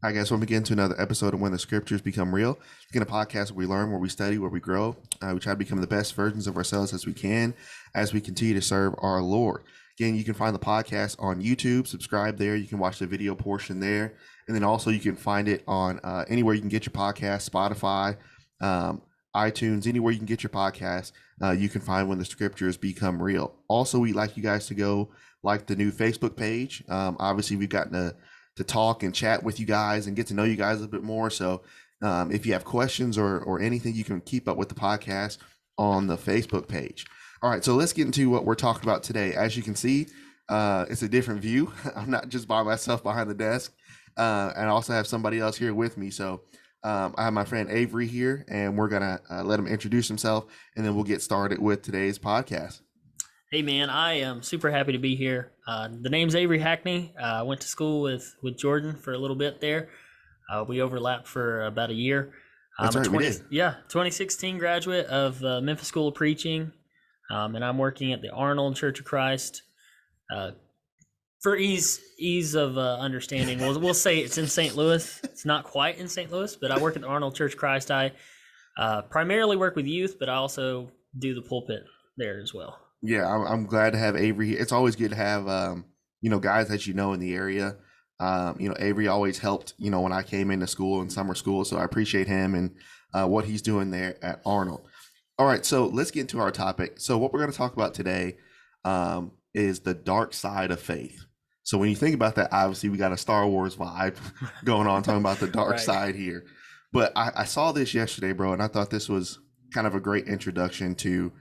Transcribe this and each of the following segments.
Hi guys, welcome again to another episode of When the Scriptures Become Real. Again, a podcast where we learn, where we study, where we grow. We try to become the best versions of ourselves as we can as we continue to serve our Lord. Again, you can find the podcast on YouTube. Subscribe there. You can watch the video portion there. And then also you can find it on anywhere you can get your podcast, Spotify, iTunes, anywhere you can get your podcast. You can find When the Scriptures Become Real. Also, we'd like you guys to go like the new Facebook page. Obviously, we've gotten to talk and chat with you guys and get to know you guys a little bit more. So if you have questions or anything, you can keep up with the podcast on the Facebook page. All right, so let's get into what we're talking about today. As you can see, it's a different view. I'm not just by myself behind the desk, and I also have somebody else here with me. So I have my friend Avery here, and we're going to let him introduce himself, and then we'll get started with today's podcast. Hey man, I am super happy to be here. The name's Avery Hackney. I went to school with Jordan for a little bit there. We overlapped for about a year. That's right, we did. Yeah, 2016 graduate of Memphis School of Preaching, and I'm working at the Arnold Church of Christ. For ease of understanding, we'll say it's in St. Louis. It's not quite in St. Louis, but I work at the Arnold Church of Christ. I primarily work with youth, but I also do the pulpit there as well. Yeah, I'm glad to have Avery here. It's always good to have, guys that you know in the area. Avery always helped, when I came into school and summer school. So I appreciate him and what he's doing there at Arnold. All right, so let's get into our topic. So what we're going to talk about today is the dark side of faith. So when you think about that, obviously we got a Star Wars vibe going on, talking about the dark side here. But I saw this yesterday, bro, and I thought this was kind of a great introduction to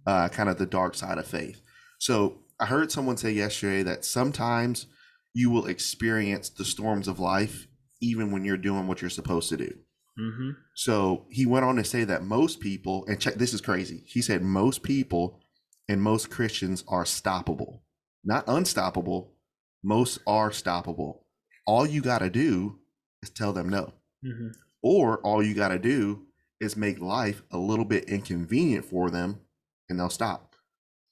kind of the dark side of faith. So I heard someone say yesterday that sometimes you will experience the storms of life even when you're doing what you're supposed to do. Mm-hmm. So he went on to say that most people, and check, this is crazy. He said most people and most Christians are stoppable, not unstoppable. Most are stoppable. All you got to do is tell them no. Mm-hmm. Or all you got to do is make life a little bit inconvenient for them, and they'll stop.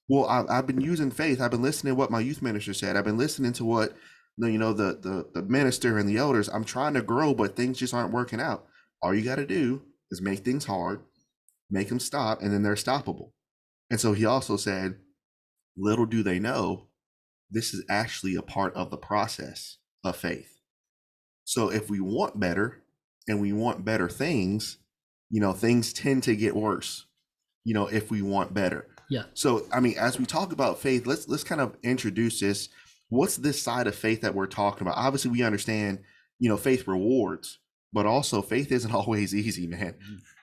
Well, I've been using faith. I've been listening to what my youth minister said. I've been listening to what the minister and the elders. I'm trying to grow, but things just aren't working out. All you got to do is make things hard, make them stop, and then they're stoppable. And so he also said, little do they know, this is actually a part of the process of faith. So if we want better and we want better things, things tend to get worse. If we want better. Yeah. So, as we talk about faith, let's kind of introduce this. What's this side of faith that we're talking about? Obviously, we understand, faith rewards, but also faith isn't always easy, man.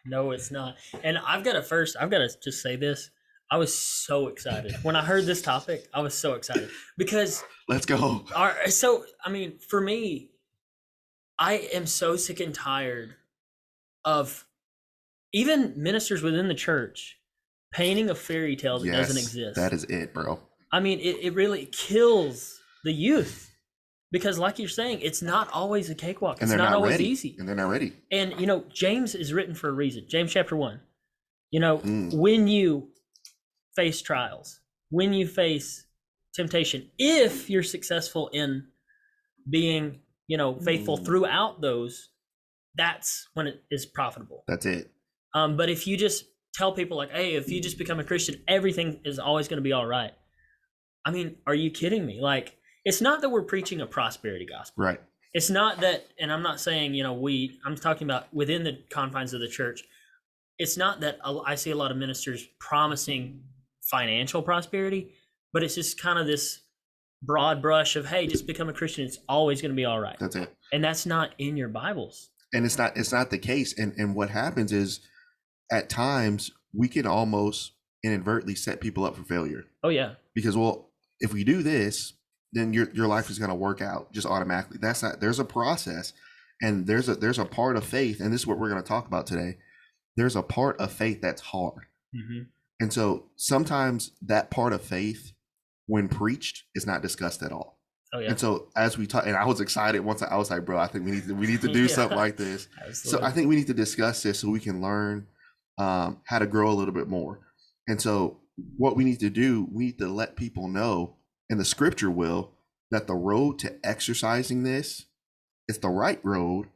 No, it's not. And I've got to just say this. I was so excited. When I heard this topic, I was so excited because let's go. For me, I am so sick and tired of even ministers within the church painting a fairy tale that doesn't exist. That is it, bro. It really kills the youth because, like you're saying, it's not always a cakewalk. It's not always easy. And they're not ready. And, James is written for a reason. James chapter 1. When you face trials, when you face temptation, if you're successful in being, faithful throughout those, that's when it is profitable. That's it. But if you just tell people like, hey, if you just become a Christian, everything is always going to be all right. Are you kidding me? Like, it's not that we're preaching a prosperity gospel. Right. It's not that, and I'm not saying, I'm talking about within the confines of the church. It's not that I see a lot of ministers promising financial prosperity, but it's just kind of this broad brush of, hey, just become a Christian. It's always going to be all right. That's it. And that's not in your Bibles. And it's not the case. And what happens is, at times we can almost inadvertently set people up for failure. Oh yeah. Because, well, if we do this, then your life is going to work out just automatically. That's not, there's a process, and there's a part of faith. And this is what we're going to talk about today. There's a part of faith that's hard. Mm-hmm. And so sometimes that part of faith, when preached, is not discussed at all. Oh yeah. And so as we talk, and I was excited once I was like, bro, I think we need to do something like this. Absolutely. So I think we need to discuss this so we can learn how to grow a little bit more. And so what we need to do, we need to let people know, and the scripture will, that the road to exercising this is the right road,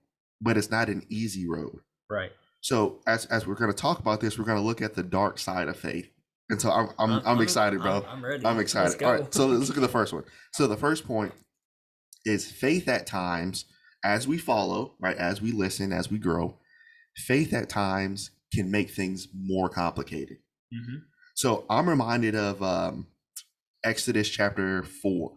but it's not an easy road. Right. So as we're going to talk about this, we're going to look at the dark side of faith. And so I'm excited, bro. I'm ready. I'm excited. Let's go. All right, so let's look at the first one. So the first point is faith at times, as we follow, right, as we listen, as we grow, faith at times can make things more complicated. Mm-hmm. So I'm reminded of Exodus chapter 4,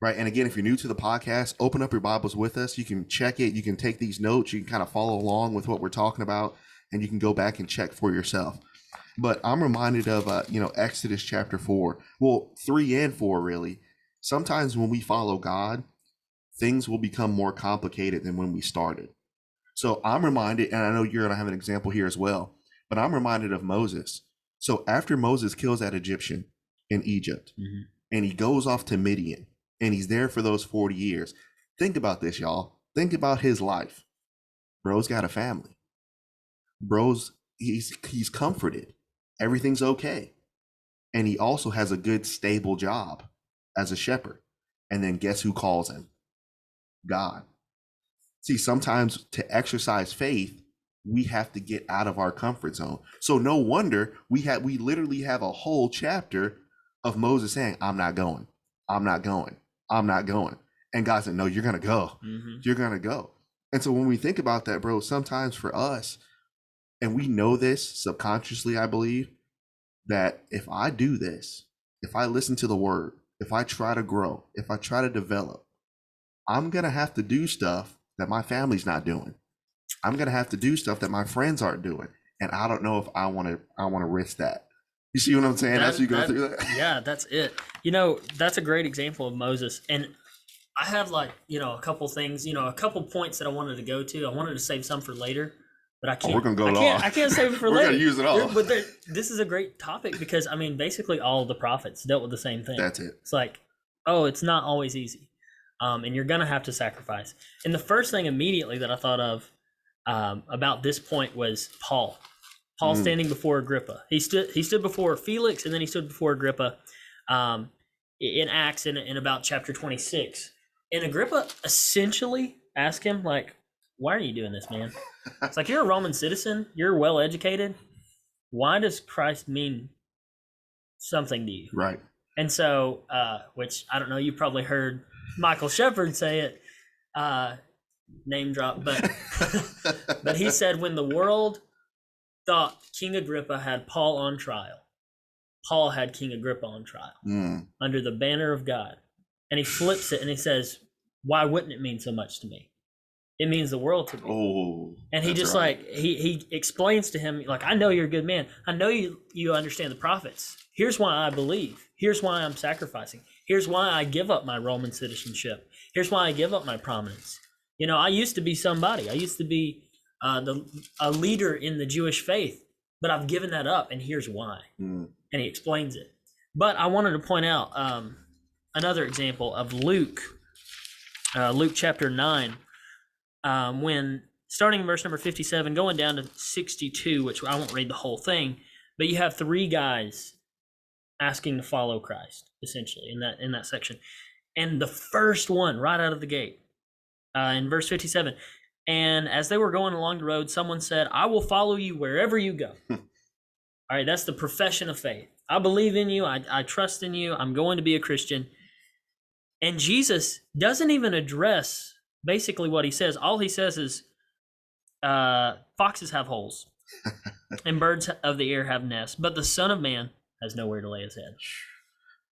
right? And again, if you're new to the podcast, open up your Bibles with us. You can check it. You can take these notes. You can kind of follow along with what we're talking about, and you can go back and check for yourself. But I'm reminded of, Exodus chapter 4. Well, 3 and 4, really. Sometimes when we follow God, things will become more complicated than when we started. So I'm reminded, and I know you're going to have an example here as well, but I'm reminded of Moses. So after Moses kills that Egyptian in Egypt, mm-hmm. and he goes off to Midian, and he's there for those 40 years. Think about this, y'all. Think about his life. Bro's got a family. Bro's, he's comforted. Everything's okay. And he also has a good, stable job as a shepherd. And then guess who calls him? God. See, sometimes to exercise faith, we have to get out of our comfort zone. So no wonder we literally have a whole chapter of Moses saying, I'm not going. I'm not going. I'm not going. And God said, no, you're going to go. Mm-hmm. You're going to go. And so when we think about that, bro, sometimes for us, and we know this subconsciously, I believe, that if I do this, if I listen to the word, if I try to grow, if I try to develop, I'm going to have to do stuff that my family's not doing. I'm going to have to do stuff that my friends aren't doing. And I don't know if I want to risk that. You see what I'm saying? As you go through that? Yeah, that's it. That's a great example of Moses. And I have a couple things, a couple points that I wanted to go to. I wanted to save some for later, but I can't. We're going to go long. I can't save it for later. We're going to use it all. But this is a great topic because, basically all of the prophets dealt with the same thing. That's it. It's like, it's not always easy. And you're going to have to sacrifice. And the first thing immediately that I thought of about this point was Paul. Paul standing before Agrippa. He stood before Felix, and then he stood before Agrippa in Acts in about chapter 26. And Agrippa essentially asked him, why are you doing this, man? It's like, you're a Roman citizen. You're well educated. Why does Christ mean something to you? Right. And so, which I don't know, you probably heard Michael Shepard say it, name drop, but he said when the world thought King Agrippa had Paul on trial, Paul had King Agrippa on trial under the banner of God. And he flips it and he says, why wouldn't it mean so much to me? It means the world to me. Oh, and he just right. he explains to him, I know you're a good man. I know you understand the prophets. Here's why I believe. Here's why I'm sacrificing. Here's why I give up my Roman citizenship. Here's why I give up my prominence. I used to be somebody. I used to be a leader in the Jewish faith, but I've given that up, and here's why. And he explains it. But I wanted to point out another example of Luke chapter 9, when starting in verse number 57, going down to 62, which I won't read the whole thing, but you have 3 guys asking to follow Christ, essentially, in that section. And the first one, right out of the gate, in verse 57, and as they were going along the road, someone said, I will follow you wherever you go. All right, that's the profession of faith. I believe in you. I trust in you. I'm going to be a Christian. And Jesus doesn't even address basically what he says. All he says is, foxes have holes and birds of the air have nests, but the Son of Man has nowhere to lay his head.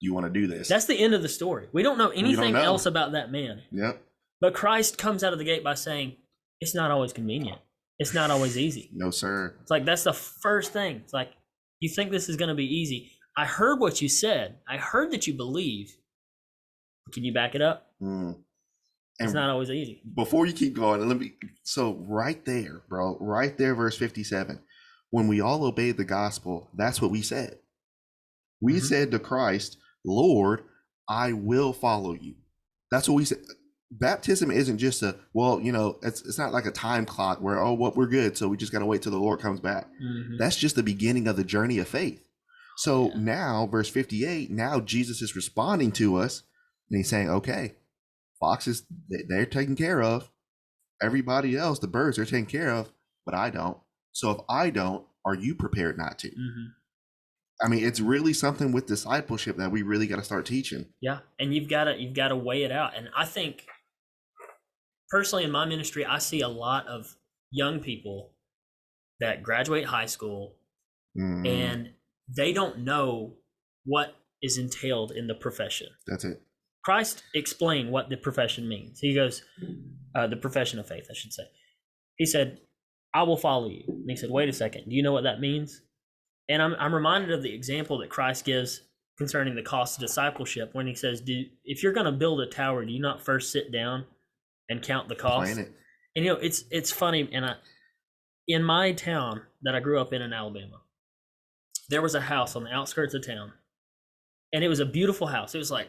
You want to do this. That's the end of the story. We don't know anything else about that man. Yep. But Christ comes out of the gate by saying, it's not always convenient. It's not always easy. No, sir. It's like, that's the first thing. It's like, you think this is going to be easy. I heard what you said. I heard that you believe. Can you back it up? It's not always easy. Before you keep going, so right there, bro, right there, verse 57, when we all obeyed the gospel, that's what we said. We said to Christ, Lord, I will follow you. That's what we said. Baptism isn't just it's not like a time clock where, we're good, so we just got to wait till the Lord comes back. That's just the beginning of the journey of faith. So now, verse 58, now Jesus is responding to us, and he's saying, okay, Foxes, they're taken care of. Everybody else, the birds, are taken care of, but I don't. So if I don't, are you prepared not to? I mean, it's really something with discipleship that we really got to start teaching. Yeah, and you've got to weigh it out. And I think personally in my ministry, I see a lot of young people that graduate high school and they don't know what is entailed in the profession. That's it. Christ explained what the profession means. He goes, the profession of faith, I should say. He said, I will follow you. And he said, wait a second, do you know what that means? And I'm reminded of the example that Christ gives concerning the cost of discipleship when he says, if you're going to build a tower, do you not first sit down and count the cost? Plan it. And it's funny, and in my town that I grew up in Alabama, there was a house on the outskirts of town, and it was a beautiful house. It was like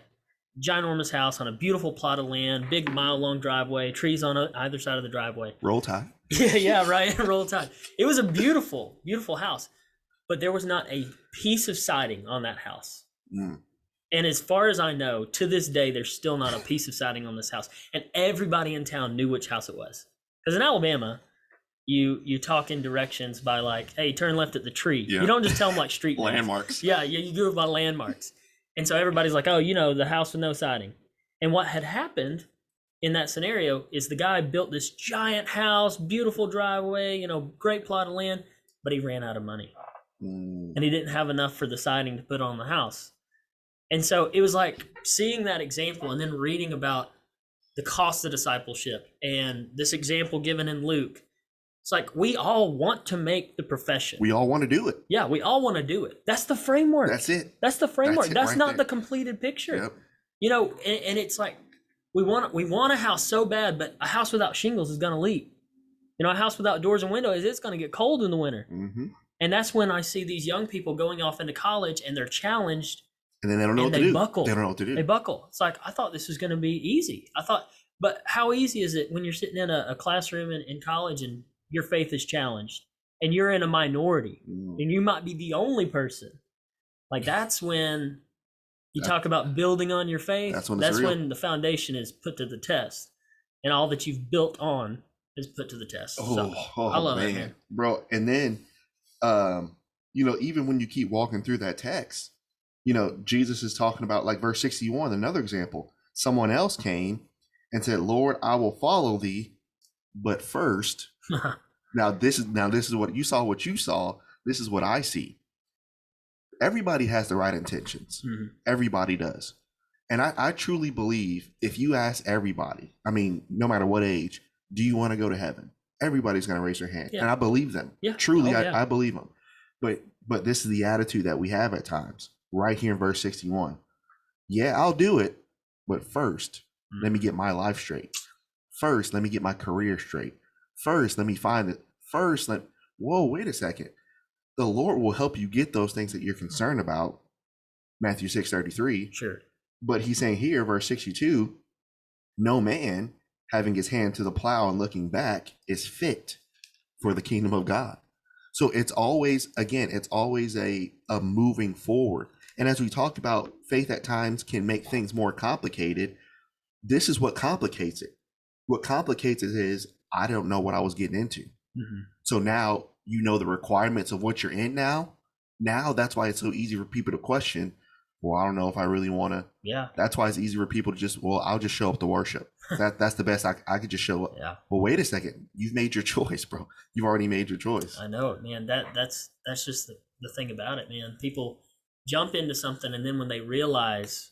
ginormous house on a beautiful plot of land, big mile-long driveway, trees on either side of the driveway. Roll Tide. Yeah, right. Roll Tide. It was a beautiful, beautiful house, but there was not a piece of siding on that house. And as far as I know, to this day, there's still not a piece of siding on this house. And everybody in town knew which house it was. Because in Alabama, you talk in directions by like, hey, turn left at the tree. Yeah. You don't just tell them like street landmarks. Yeah, you do it by landmarks. And so everybody's like, oh, the house with no siding. And what had happened in that scenario is the guy built this giant house, beautiful driveway, great plot of land, but he ran out of money. And he didn't have enough for the siding to put on the house. And so it was like seeing that example and then reading about the cost of discipleship and this example given in Luke. It's like we all want to make the profession. We all want to do it. Yeah, we all want to do it. That's the framework. That's it. That's the framework. That's right not there. The completed picture. Yep. And it's like we want a house so bad, but a house without shingles is going to leak. A house without doors and windows, it's going to get cold in the winter. And that's when I see these young people going off into college and they're challenged. And then they don't know what to do. Buckle. They don't know what to do. They buckle. It's like, I thought this was going to be easy. But how easy is it when you're sitting in a classroom in college and your faith is challenged and you're in a minority and you might be the only person? Like, that's when you talk about building on your faith. That's when the foundation is put to the test and all that you've built on is put to the test. I love it, man. Bro. And then, even when you keep walking through that text, Jesus is talking about, like, verse 61, another example. Someone else came and said, Lord, I will follow thee, but first. Now this is what you saw. This is what I see. Everybody has the right intentions. Everybody does. And I truly believe if you ask everybody, I mean, no matter what age, do you want to go to heaven? Everybody's going to raise their hand. Yeah. And I believe them. Yeah. Truly, I believe them. But this is the attitude that we have at times. Right here in verse 61. Yeah, I'll do it. But first, let me get my life straight. First, let me get my career straight. First, let me find it. First, whoa, wait a second. The Lord will help you get those things that you're concerned about. Matthew 6:33. Sure. But he's saying here, verse 62, no man having his hand to the plow and looking back is fit for the kingdom of God. So it's always a moving forward. And as we talked about, faith at times can make things more complicated. This is what complicates it. What complicates it is I don't know what I was getting into. So now the requirements of what you're in now. Now that's why it's so easy for people to question, well, I don't know if I really want to. Yeah. That's why it's easy for people to I'll just show up to worship. That's the best I could just show up. Yeah. Well, wait a second. You've made your choice, bro. You've already made your choice. I know it, man. That's just the thing about it, man. People jump into something and then when they realize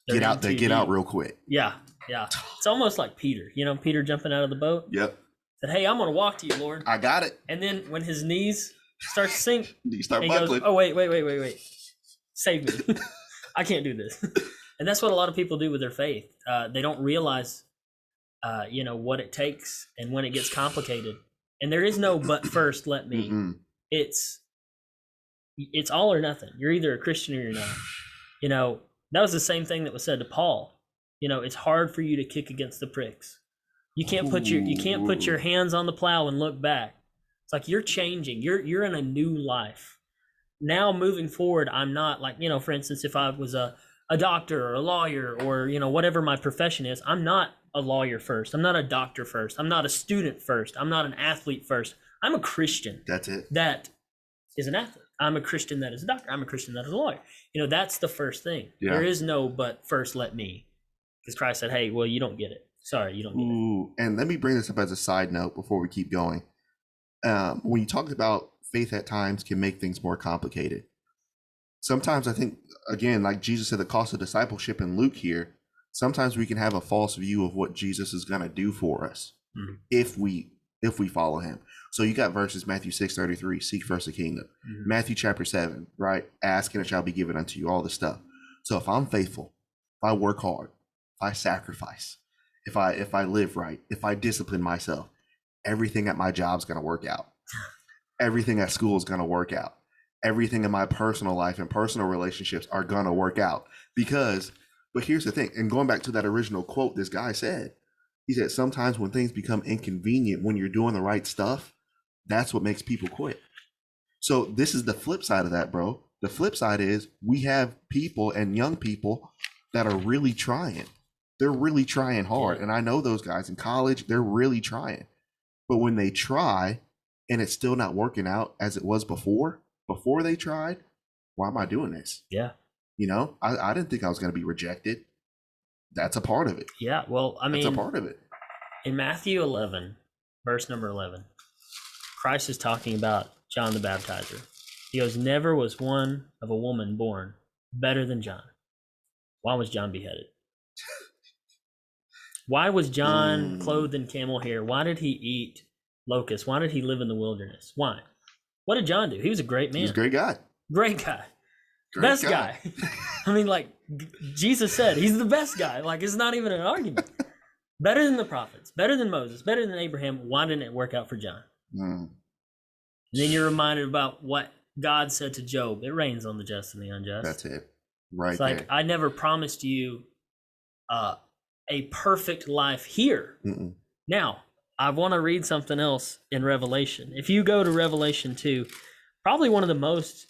they get out real quick. Yeah. It's almost like Peter. Peter jumping out of the boat. Yep. Said, hey, I'm gonna walk to you, Lord. I got it. And then when his knees start to sink, you start and buckling. He goes, oh wait. Save me. I can't do this. And that's what a lot of people do with their faith. They don't realize what it takes and when it gets complicated. And there is no but first let me. It's all or nothing. You're either a Christian or you're not. That was the same thing that was said to Paul. It's hard for you to kick against the pricks. You can't put your hands on the plow and look back. It's like you're changing. You're in a new life. Now moving forward, I'm not like, for instance, if I was a a doctor or a lawyer or, whatever my profession is. I'm not a lawyer first. I'm not a doctor first. I'm not a student first. I'm not an athlete first. I'm a Christian. That's it. That is an athlete. I'm a Christian that is a doctor. I'm a Christian that is a lawyer. That's the first thing. Yeah. There is no, but first let me. Because Christ said, hey, well, you don't get it. Sorry, you don't get it. And let me bring this up as a side note before we keep going. When you talk about faith at times can make things more complicated. Sometimes I think, again, like Jesus said, the cost of discipleship in Luke here, sometimes we can have a false view of what Jesus is going to do for us if we follow him. So you got verses Matthew 6:33, seek first the kingdom. Matthew chapter 7, right? Ask and it shall be given unto you, all this stuff. So if I'm faithful, if I work hard, if I sacrifice, if I live right, if I discipline myself, everything at my job is going to work out. Everything at school is going to work out. Everything in my personal life and personal relationships are going to work out but here's the thing. And going back to that original quote, this guy said, he said, sometimes when things become inconvenient, when you're doing the right stuff, that's what makes people quit. So this is the flip side of that, bro. The flip side is we have people and young people that are really trying. They're really trying hard. And I know those guys in college, they're really trying. But when they try and it's still not working out as it was before they tried, why am I doing this? Yeah. I didn't think I was going to be rejected. That's a part of it. Yeah. Well, that's a part of it. In Matthew 11, verse number 11, Christ is talking about John the Baptizer. He goes, never was one of a woman born better than John. Why was John beheaded? Why was John clothed in camel hair? Why did he eat locusts? Why did he live in the wilderness? Why? What did John do? He was a great man. He was a great guy. Great guy. Best guy. I mean, like Jesus said, he's the best guy. Like, it's not even an argument. Better than the prophets, better than Moses, better than Abraham. Why didn't it work out for John? And then you're reminded about what God said to Job. It rains on the just and the unjust. That's it. Right. It's like, there. I never promised you a perfect life here. Now, I want to read something else in Revelation. If you go to Revelation 2, probably one of the most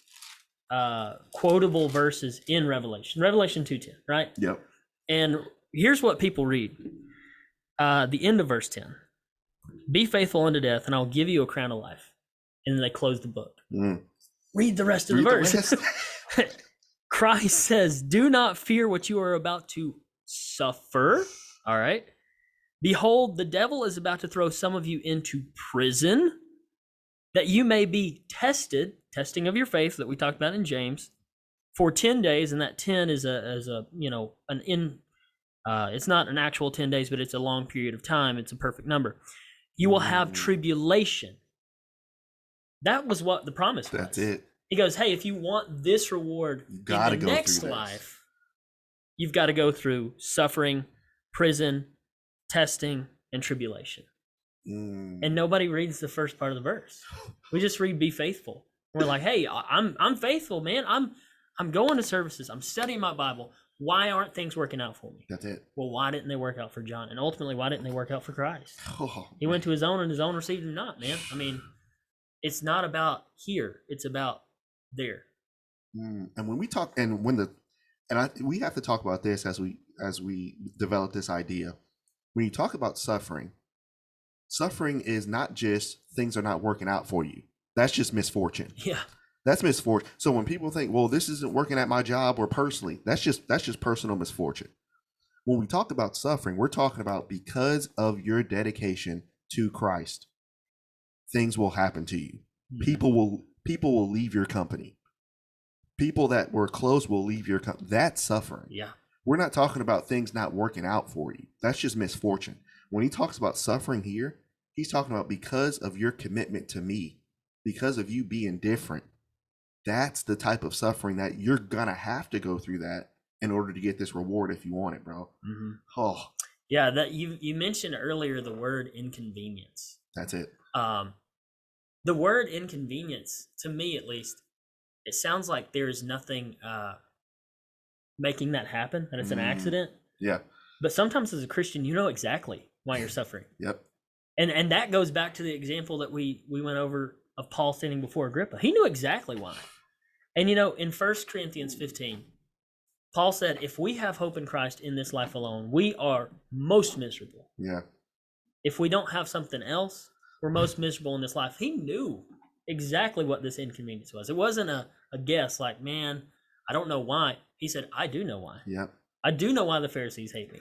quotable verses in Revelation 2:10, right? Yep. And here's what people read. The end of verse 10. Be faithful unto death, and I'll give you a crown of life. And then they close the book. Read the rest of the verse. Christ says, do not fear what you are about to suffer. All right. Behold, the devil is about to throw some of you into prison, that you may be tested, testing of your faith that we talked about in James, for 10 days. And that 10 is it's not an actual 10 days, but it's a long period of time. It's a perfect number. You will have tribulation. That was what the promise was. That's it. He goes, hey, if you want this reward in the next life, you've got to go through suffering, prison, testing, and tribulation. And nobody reads the first part of the verse. We just read be faithful. We're like, hey, I'm faithful, man. I'm going to services. I'm studying my Bible. Why aren't things working out for me? That's it. Well, why didn't they work out for John? And ultimately, why didn't they work out for Christ? He went to his own, and his own received him not, man. I mean, it's not about here. It's about there. And when we talk, we have to talk about this as we develop this idea. When you talk about suffering is not just things are not working out for you. That's just misfortune. Yeah. That's misfortune. So when people think, well, this isn't working at my job or personally, that's just personal misfortune. When we talk about suffering, we're talking about because of your dedication to Christ, things will happen to you. People will leave your company. People that were close will leave your company. That's suffering. Yeah. We're not talking about things not working out for you. That's just misfortune. When he talks about suffering here, he's talking about because of your commitment to me, because of you being different. That's the type of suffering that you're gonna have to go through that in order to get this reward if you want it, bro. Oh, yeah. That you mentioned earlier the word inconvenience. That's it. The word inconvenience, to me at least, it sounds like there is nothing making that happen, that it's an accident. Yeah. But sometimes as a Christian, you know exactly why you're suffering. Yep. And that goes back to the example that we went over of Paul standing before Agrippa. He knew exactly why. And in 1 Corinthians 15, Paul said, if we have hope in Christ in this life alone, we are most miserable. Yeah. If we don't have something else, we're most miserable in this life. He knew exactly what this inconvenience was. It wasn't a guess like, man, I don't know why. He said, I do know why. Yep. I do know why the Pharisees hate me.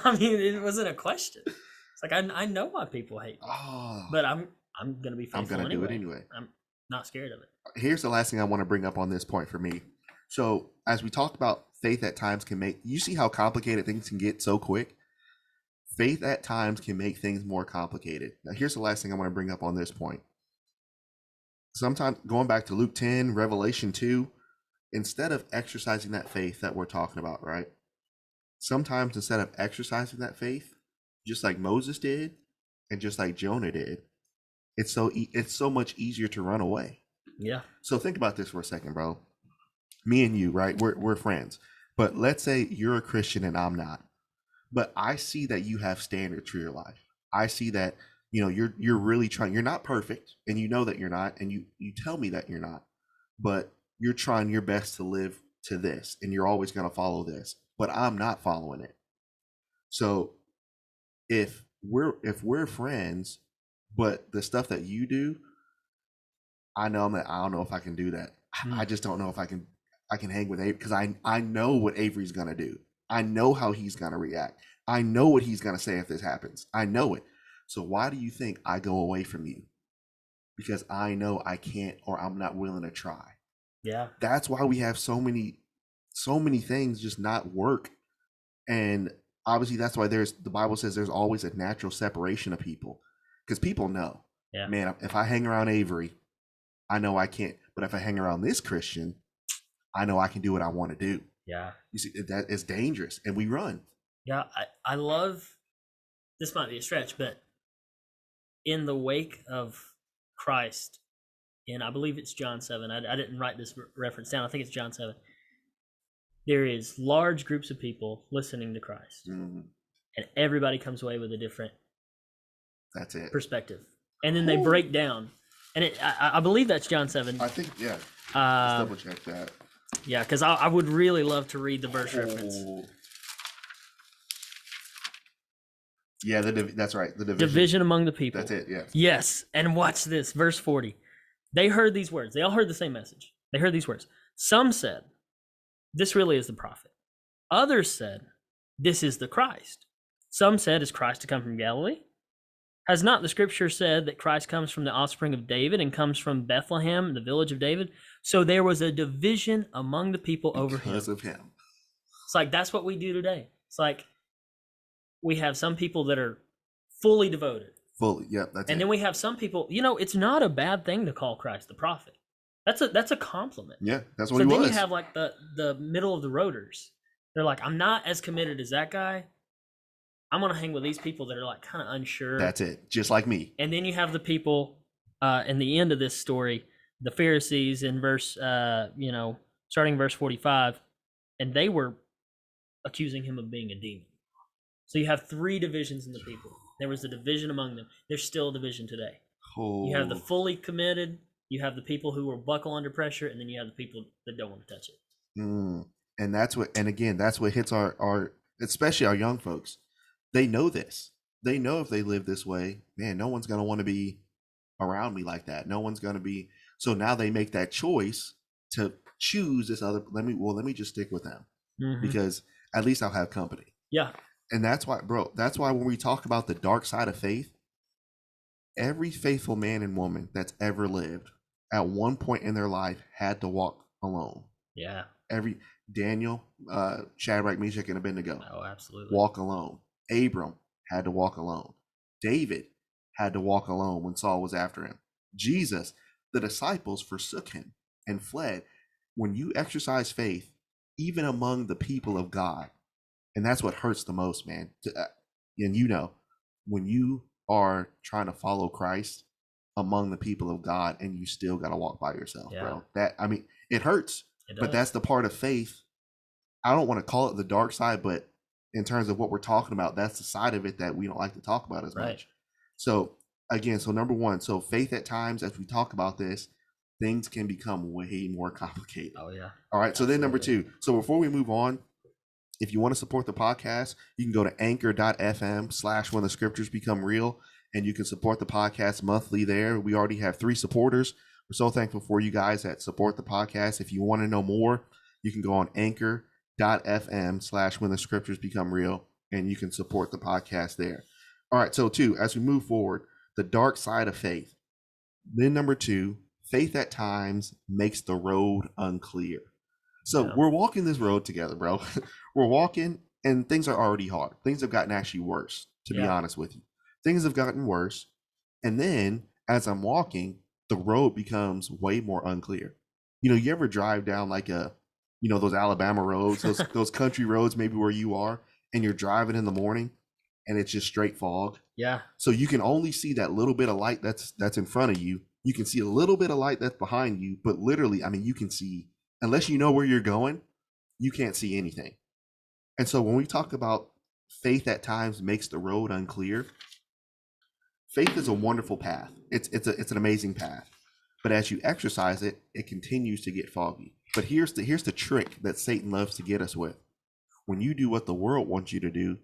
I mean, it wasn't a question. It's like, I know why people hate me. Oh, But I'm going to be faithful I'm gonna anyway. do it anyway. I'm not scared of it. Here's the last thing I want to bring up on this point for me. So as we talked about, faith at times can make, you see how complicated things can get so quick? Faith at times can make things more complicated. Now, here's the last thing I want to bring up on this point. Sometimes, going back to Luke 10, Revelation 2, instead of exercising that faith that we're talking about, right? Sometimes instead of exercising that faith, just like Moses did and just like Jonah did, it's so much easier to run away. Yeah. So think about this for a second, bro. Me and you, right? We're friends. But let's say you're a Christian and I'm not. But I see that you have standards for your life. I see that, you're really trying. You're not perfect, and you know that you're not, and you tell me that you're not. But you're trying your best to live to this, and you're always going to follow this. But I'm not following it. So if we're friends, but the stuff that you do, I don't know if I can do that. I just don't know if I can hang with Avery, because I know what Avery's gonna do. I know how he's gonna react. I know what he's gonna say if this happens. I know it. So why do you think I go away from you? Because I know I can't, or I'm not willing to try. Yeah. That's why we have so many things just not work. And obviously that's why the Bible says there's always a natural separation of people, because people know, Yeah. man, if I hang around Avery, I know I can't. But if I hang around this Christian, I know I can do what I want to do. Yeah. You see, that is dangerous, and we run. Yeah. I love, this might be a stretch, but in the wake of Christ, and I believe it's John 7, I didn't write this reference down. I think it's John 7. There is large groups of people listening to Christ, and everybody comes away with a different That's it. perspective. And then they break down. And I believe that's John 7. I think, yeah. Let's double check that. Yeah, because I would really love to read the verse reference. Yeah, that's right. The division among the people. That's it, yeah. Yes, and watch this, verse 40. They heard these words. They all heard the same message. They heard these words. Some said, this really is the prophet. Others said, this is the Christ. Some said, is Christ to come from Galilee? Has not the scripture said that Christ comes from the offspring of David and comes from Bethlehem, the village of David? So there was a division among the people over him. Because of him. It's like, that's what we do today. It's like, we have some people that are fully devoted. Fully, yeah, that's it. And then we have some people, it's not a bad thing to call Christ the prophet. That's a compliment. Yeah, that's what he was. So then you have like the middle of the roaders. They're like, I'm not as committed as that guy. I'm going to hang with these people that are like kind of unsure. That's it. Just like me. And then you have the people in the end of this story, the Pharisees in verse, starting verse 45, and they were accusing him of being a demon. So you have three divisions in the people. There was a division among them. There's still a division today. Oh. You have the fully committed, you have the people who will buckle under pressure, and then you have the people that don't want to touch it. And that's what hits our especially our young folks. They know this. They know if they live this way, man, no one's going to want to be around me like that. No one's going to be. So now they make that choice to choose this other. Let me just stick with them because at least I'll have company. Yeah. And that's why when we talk about the dark side of faith, every faithful man and woman that's ever lived at one point in their life had to walk alone. Yeah. Every Daniel, Shadrach, Meshach, and Abednego. Oh, absolutely. Walk alone. Abram had to walk alone. David had to walk alone when Saul was after him. Jesus, the disciples forsook him and fled. When you exercise faith, even among the people of God, and that's what hurts the most, man. And when you are trying to follow Christ among the people of God and you still got to walk by yourself, bro. It hurts, but that's the part of faith. I don't want to call it the dark side, but in terms of what we're talking about, that's the side of it that we don't like to talk about as much. So again, number one, so faith at times, as we talk about this, things can become way more complicated. Oh yeah. All right. So then number Absolutely. 2. So before we move on, if you want to support the podcast, you can go to anchor.fm/when the scriptures become real, and you can support the podcast monthly there. We already have 3 supporters. We're so thankful for you guys that support the podcast. If you want to know more, you can go on anchor.fm/when the scriptures become real, and you can support the podcast there. All right. So 2, as we move forward, the dark side of faith. Then number 2, faith at times makes the road unclear. So Yeah. we're walking this road together, bro. We're walking and things are already hard. Things have gotten actually worse, to be Yeah. honest with you. Things have gotten worse. And then as I'm walking, the road becomes way more unclear. You ever drive down like those Alabama roads, those country roads, maybe where you are, and you're driving in the morning and it's just straight fog. Yeah. So you can only see that little bit of light that's in front of you. You can see a little bit of light that's behind you, but literally, I mean, you can see, unless you know where you're going, you can't see anything. And so when we talk about faith at times makes the road unclear, faith is a wonderful path. It's an amazing path. But as you exercise it, it continues to get foggy. But here's the trick that Satan loves to get us with. When you do what the world wants you to do,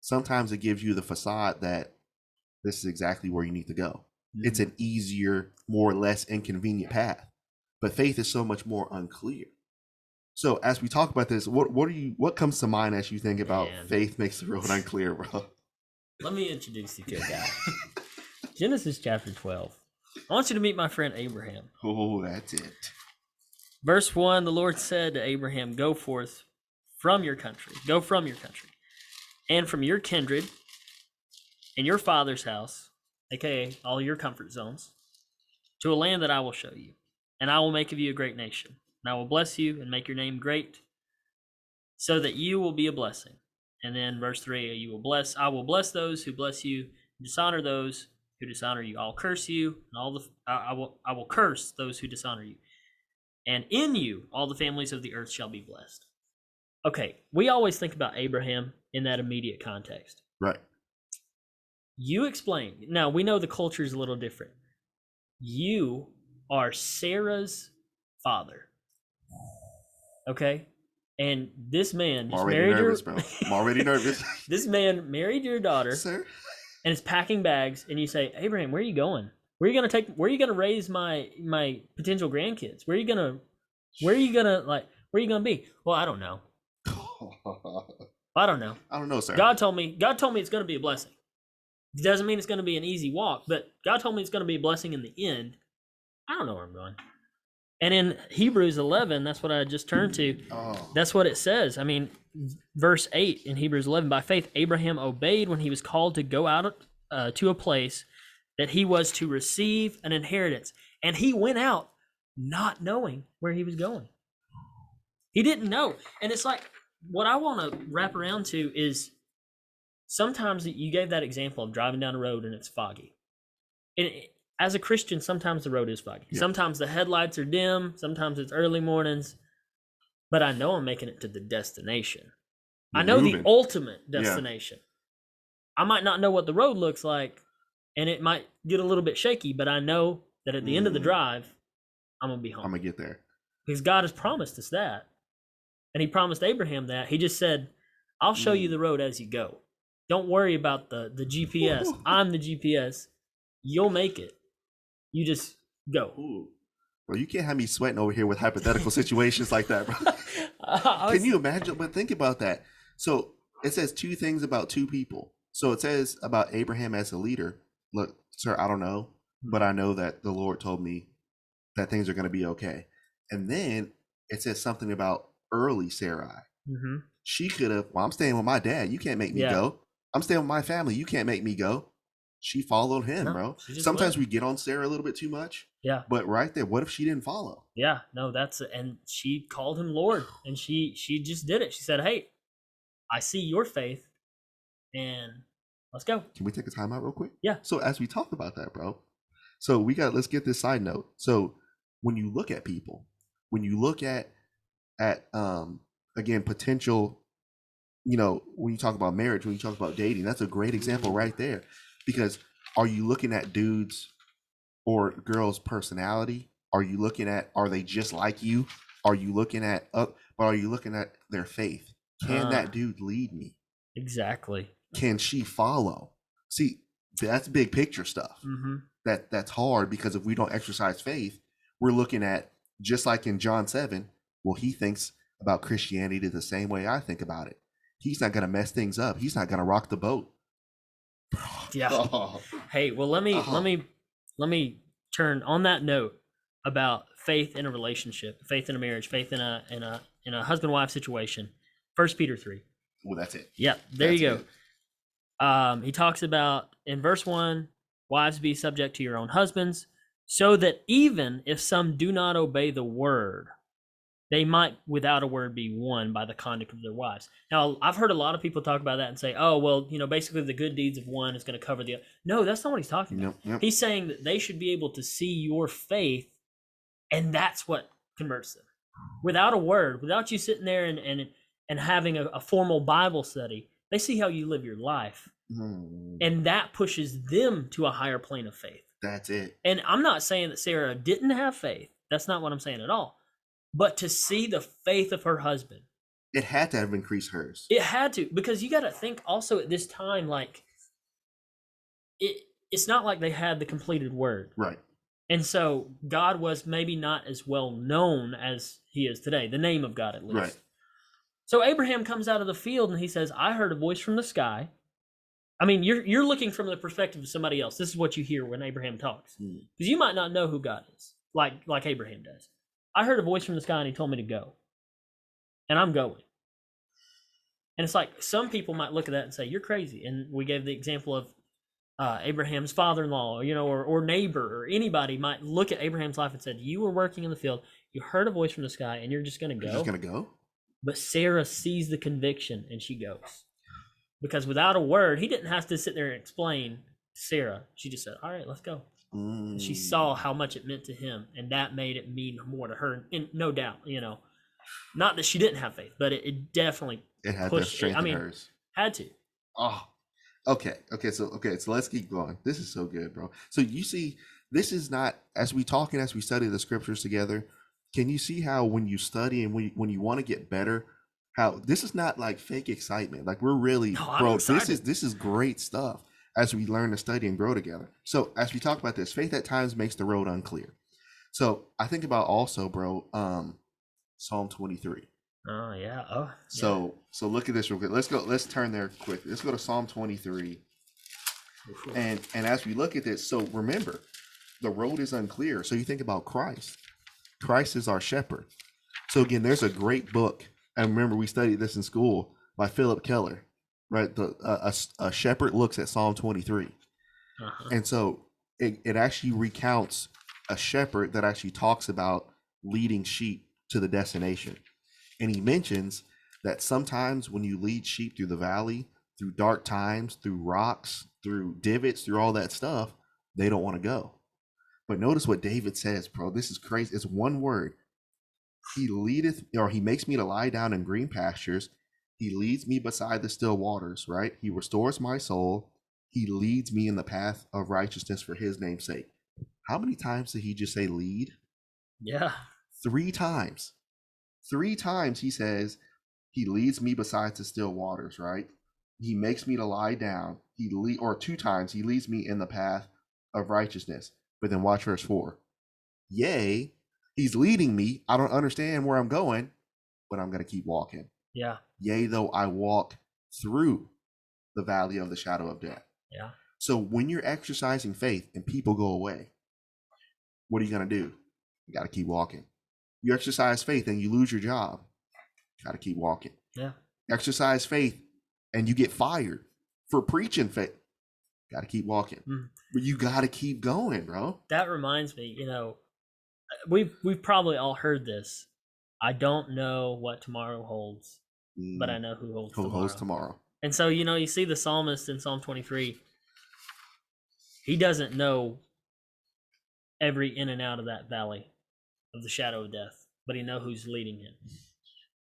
sometimes it gives you the facade that this is exactly where you need to go. Mm-hmm. It's an easier, more or less inconvenient path. But faith is so much more unclear. So as we talk about this, what comes to mind as you think about faith makes the road unclear, bro? Let me introduce you to a guy. Genesis chapter 12. I want you to meet my friend Abraham. Oh, that's it. Verse 1, the Lord said to Abraham, go forth from your country, and from your kindred, and your father's house, aka all your comfort zones, to a land that I will show you, and I will make of you a great nation. And I will bless you and make your name great, so that you will be a blessing. And then verse 3, I will bless those who bless you, and dishonor those who dishonor you. I'll curse you, and I will curse those who dishonor you. And in you all the families of the earth shall be blessed. Okay, we always think about Abraham in that immediate context. Right. You explain. Now, we know the culture is a little different. You are Sarah's father. Okay? And this man just married nervous, bro. I'm already nervous. This man married your daughter, sir, and is packing bags, and you say, Abraham, where are you going? Where are you gonna raise my potential grandkids? Where are you gonna be? Well, I don't know. I don't know. I don't know, sir. God told me it's gonna be a blessing. It doesn't mean it's gonna be an easy walk, but God told me it's gonna be a blessing in the end. I don't know where I'm going. And in Hebrews 11, that's what I just turned to. Oh. That's what it says. I mean, verse 8 in Hebrews 11, by faith, Abraham obeyed when he was called to go out to a place that he was to receive an inheritance. And he went out not knowing where he was going. He didn't know. And it's like, what I want to wrap around to is sometimes you gave that example of driving down a road and it's foggy. And as a Christian, sometimes the road is foggy. Yeah. Sometimes the headlights are dim. Sometimes it's early mornings. But I know I'm making it to the destination. I know the ultimate destination. Yeah. I might not know what the road looks like, and it might get a little bit shaky, but I know that at the end of the drive, I'm going to be home. I'm going to get there. Because God has promised us that. And he promised Abraham that. He just said, I'll show you the road as you go. Don't worry about the GPS. I'm the GPS. You'll make it. You just go. Ooh. Bro, you can't have me sweating over here with hypothetical situations like that, bro. Can you imagine? But think about that. So it says 2 things about 2 people. So it says about Abraham as a leader. Look, sir, I don't know, but I know that the Lord told me that things are going to be okay. And then it says something about early Sarai. Mm-hmm. She could have, I'm staying with my dad. You can't make me go. I'm staying with my family. You can't make me go. She followed him, bro. Sometimes we get on Sarah a little bit too much. Yeah. But right there, what if she didn't follow? Yeah, no, and she called him Lord, and she just did it. She said, hey, I see your faith, and let's go. Can we take a time out real quick? Yeah. So as we talk about that, bro, so let's get this side note. So when you look at people, when you look at again, potential, when you talk about marriage, when you talk about dating, that's a great example right there. Because are you looking at dudes or girls' personality, Are you looking at, are they just like you? Are you looking at but are you looking at their faith? Can that dude lead me? Exactly. Can she follow? See, that's big picture stuff. Mm-hmm. That's hard, because if we don't exercise faith, we're looking at, just like in John 7, well, he thinks about Christianity the same way I think about it. He's not going to mess things up. He's not going to rock the boat. Yeah. Oh. Hey, well, let me turn on that note about faith in a relationship, faith in a marriage, faith in a husband-wife situation. 1 Peter 3. Well, that's it. Yeah, there That's you go. good. He talks about in verse 1, wives, be subject to your own husbands, so that even if some do not obey the word, they might without a word be won by the conduct of their wives. Now, I've heard a lot of people talk about that and say, oh, well, basically the good deeds of one is going to cover the other. No, that's not what he's talking about. Yep. He's saying that they should be able to see your faith, and that's what converts them. Without a word, without you sitting there and having a formal Bible study, they see how you live your life. And that pushes them to a higher plane of faith. That's it. And I'm not saying that Sarah didn't have faith. That's not what I'm saying at all. But to see the faith of her husband, it had to have increased hers. It had to, because you got to think also at this time, like it's not like they had the completed word. Right. And so God was maybe not as well known as he is today, the name of God at least. Right. So Abraham comes out of the field and he says, I heard a voice from the sky. I mean, you're looking from the perspective of somebody else. This is what you hear when Abraham talks. Because you might not know who God is, like Abraham does. I heard a voice from the sky and he told me to go. And I'm going. And it's like, some people might look at that and say, you're crazy. And we gave the example of Abraham's father-in-law, or neighbor, or anybody might look at Abraham's life and said, you were working in the field, you heard a voice from the sky, and you're just going to go. You're just going to go? But Sarah sees the conviction and she goes. Because without a word, he didn't have to sit there and explain to Sarah. She just said, all right, let's go. And she saw how much it meant to him, and that made it mean more to her. And no doubt, not that she didn't have faith, but it definitely had pushed, to strengthen hers. Had to. Oh, okay. So let's keep going. This is so good, bro. So you see, this is not, as we talk and as we study the scriptures together, can you see how when you study and when you want to get better, how this is not like fake excitement. Like, we're really, bro, this is great stuff as we learn to study and grow together. So as we talk about this, faith at times makes the road unclear. So I think about also, bro, Psalm 23. Oh yeah. Oh. So look at this real quick. Let's turn there quick. Let's go to Psalm 23. And as we look at this, so remember, the road is unclear. So you think about Christ. Christ is our shepherd. So again, there's a great book, and remember we studied this in school, by Philip Keller, right? A shepherd looks at Psalm 23. And so it actually recounts a shepherd that actually talks about leading sheep to the destination. And he mentions that sometimes when you lead sheep through the valley, through dark times, through rocks, through divots, through all that stuff, they don't want to go. But notice what David says, bro. This is crazy. It's one word. He leadeth, or he makes me to lie down in green pastures. He leads me beside the still waters, right? He restores my soul. He leads me in the path of righteousness for his name's sake. How many times did he just say lead? Yeah. 3 times. 3 times he says, he leads me beside the still waters, right? He makes me to lie down. Or 2 times, he leads me in the path of righteousness. But then watch verse 4. Yea, he's leading me. I don't understand where I'm going, but I'm going to keep walking. Yeah. Yea, though I walk through the valley of the shadow of death. Yeah. So when you're exercising faith and people go away, what are you going to do? You got to keep walking. You exercise faith and you lose your job. Got to keep walking. Yeah. Exercise faith and you get fired for preaching faith. Got to keep walking. But you got to keep going, bro. That reminds me, we've probably all heard this. I don't know what tomorrow holds, but I know who holds tomorrow. And so, you see the psalmist in Psalm 23. He doesn't know every in and out of that valley of the shadow of death, but he knows who's leading him.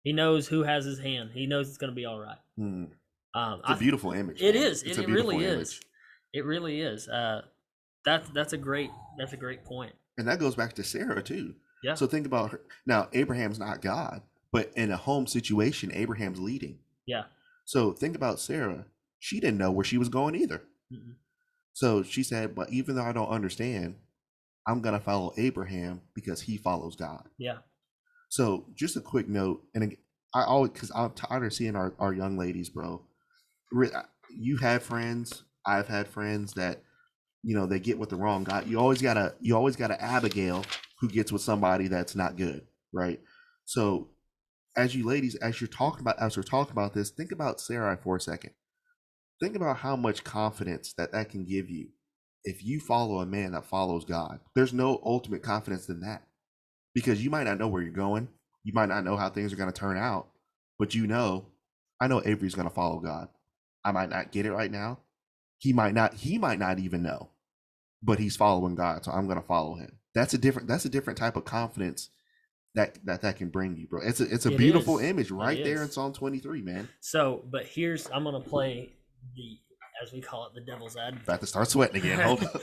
He knows who has his hand. He knows it's going to be all right. It's a beautiful image. It is. It really is. It really is. That's a great point. And that goes back to Sarah too. Yeah. So think about her. Now, Abraham's not God, but in a home situation, Abraham's leading. Yeah. So think about Sarah. She didn't know where she was going either. Mm-mm. So she said, but even though I don't understand, I'm going to follow Abraham because he follows God. Yeah. So just a quick note. And I always, because I'm tired of seeing our young ladies, bro. You have friends. I've had friends that, they get with the wrong guy. You always got a Abigail who gets with somebody that's not good. Right. So as you ladies, as we're talking about this, think about Sarai for a second. Think about how much confidence that can give you if you follow a man that follows God. There's no ultimate confidence than that, because you might not know where you're going. You might not know how things are going to turn out, but I know Avery's going to follow God. I might not get it right now. He might not even know, but he's following God. So I'm going to follow him. That's a different type of confidence that can bring you, bro. It's a beautiful image right there in Psalm 23, man. So, but I'm going to play as we call it, the devil's advocate. About to start sweating again. Hold up.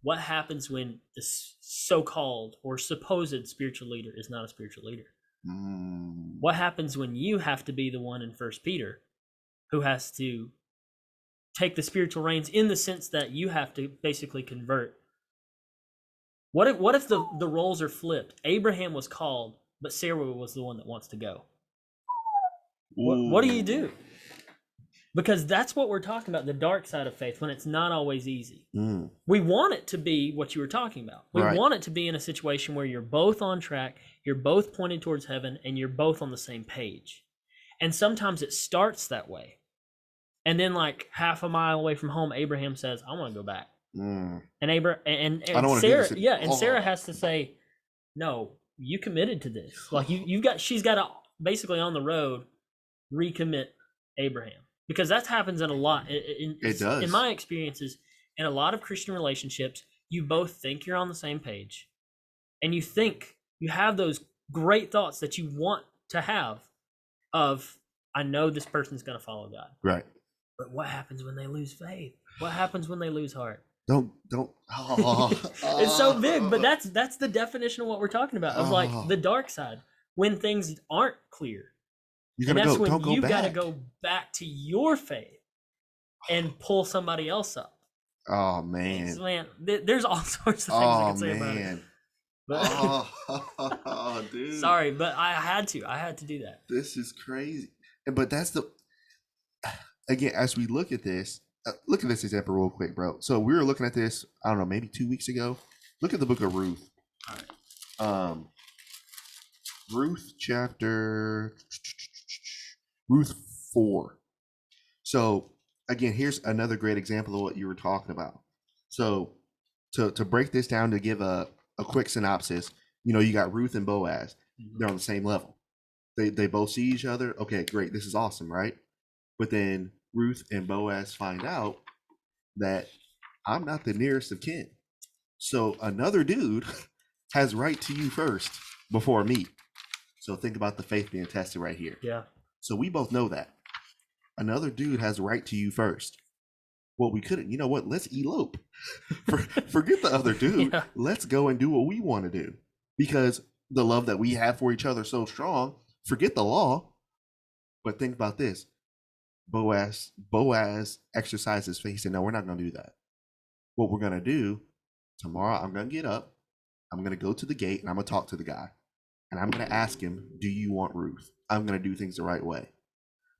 What happens when the so-called or supposed spiritual leader is not a spiritual leader? What happens when you have to be the one in 1 Peter who has to take the spiritual reins, in the sense that you have to basically convert? What if the roles are flipped? Abraham was called, but Sarah was the one that wants to go. What do you do? Because that's what we're talking about, the dark side of faith, when it's not always easy. We want it to be what you were talking about. We want it to be in a situation where you're both on track, you're both pointed towards heaven, and you're both on the same page. And sometimes it starts that way. And then, like half a mile away from home, Abraham says, I want to go back. And Sarah has to say, no, you committed to this. Like she's got to basically on the road recommit Abraham. Because that happens in a lot. It does. In my experiences, in a lot of Christian relationships, you both think you're on the same page, and you think you have those great thoughts that you want to have of, I know this person's going to follow God. Right. But what happens when they lose faith? What happens when they lose heart? Don't. It's so big, but that's the definition of what we're talking about, of like the dark side, when things aren't clear. You gotta go back to your faith and pull somebody else up. Oh man, there's all sorts of things I can say about it. But, dude. Sorry, but I had to do that. This is crazy. But that's again, as we look at this example real quick, bro. So we were looking at this, I don't know, maybe 2 weeks ago. Look at the book of Ruth. All right. Ruth chapter. Ruth 4. So again, here's another great example of what you were talking about. So to break this down, to give a quick synopsis, you got Ruth and Boaz. They're on the same level. They both see each other. Okay, great. This is awesome, right? But then Ruth and Boaz find out that I'm not the nearest of kin. So another dude has right to you first before me. So think about the faith being tested right here. Yeah. So we both know that another dude has a right to you first. Well, we couldn't. You know what? Let's elope. Forget the other dude. Yeah. Let's go and do what we want to do, because the love that we have for each other is so strong. Forget the law. But think about this. Boaz exercises faith. He said, no, we're not going to do that. What we're going to do tomorrow, I'm going to get up. I'm going to go to the gate and I'm going to talk to the guy. And I'm going to ask him, do you want Ruth? I'm going to do things the right way.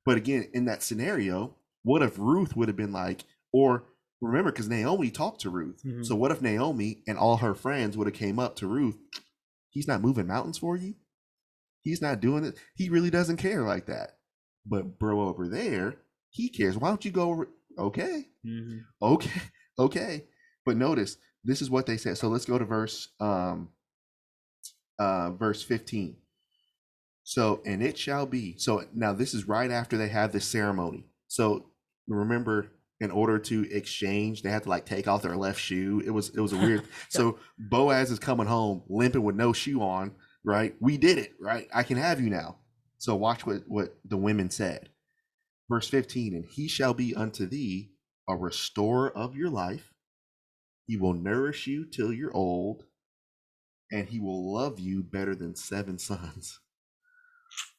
But again, in that scenario, what if Ruth would have been like, or remember, because Naomi talked to Ruth. Mm-hmm. So what if Naomi and all her friends would have came up to Ruth? He's not moving mountains for you. He's not doing it. He really doesn't care like that. But bro over there, he cares. Why don't you go over? Okay. Mm-hmm. Okay. But notice, this is what they said. So let's go to verse 15. So, and it shall be. So now this is right after they have this ceremony. So remember, in order to exchange, they had to like take off their left shoe. It was a weird. So Boaz is coming home limping with no shoe on, right? We did it, right? I can have you now. So watch what the women said. Verse 15, and he shall be unto thee a restorer of your life, He will nourish you till you're old, and he will love you better than 7 sons.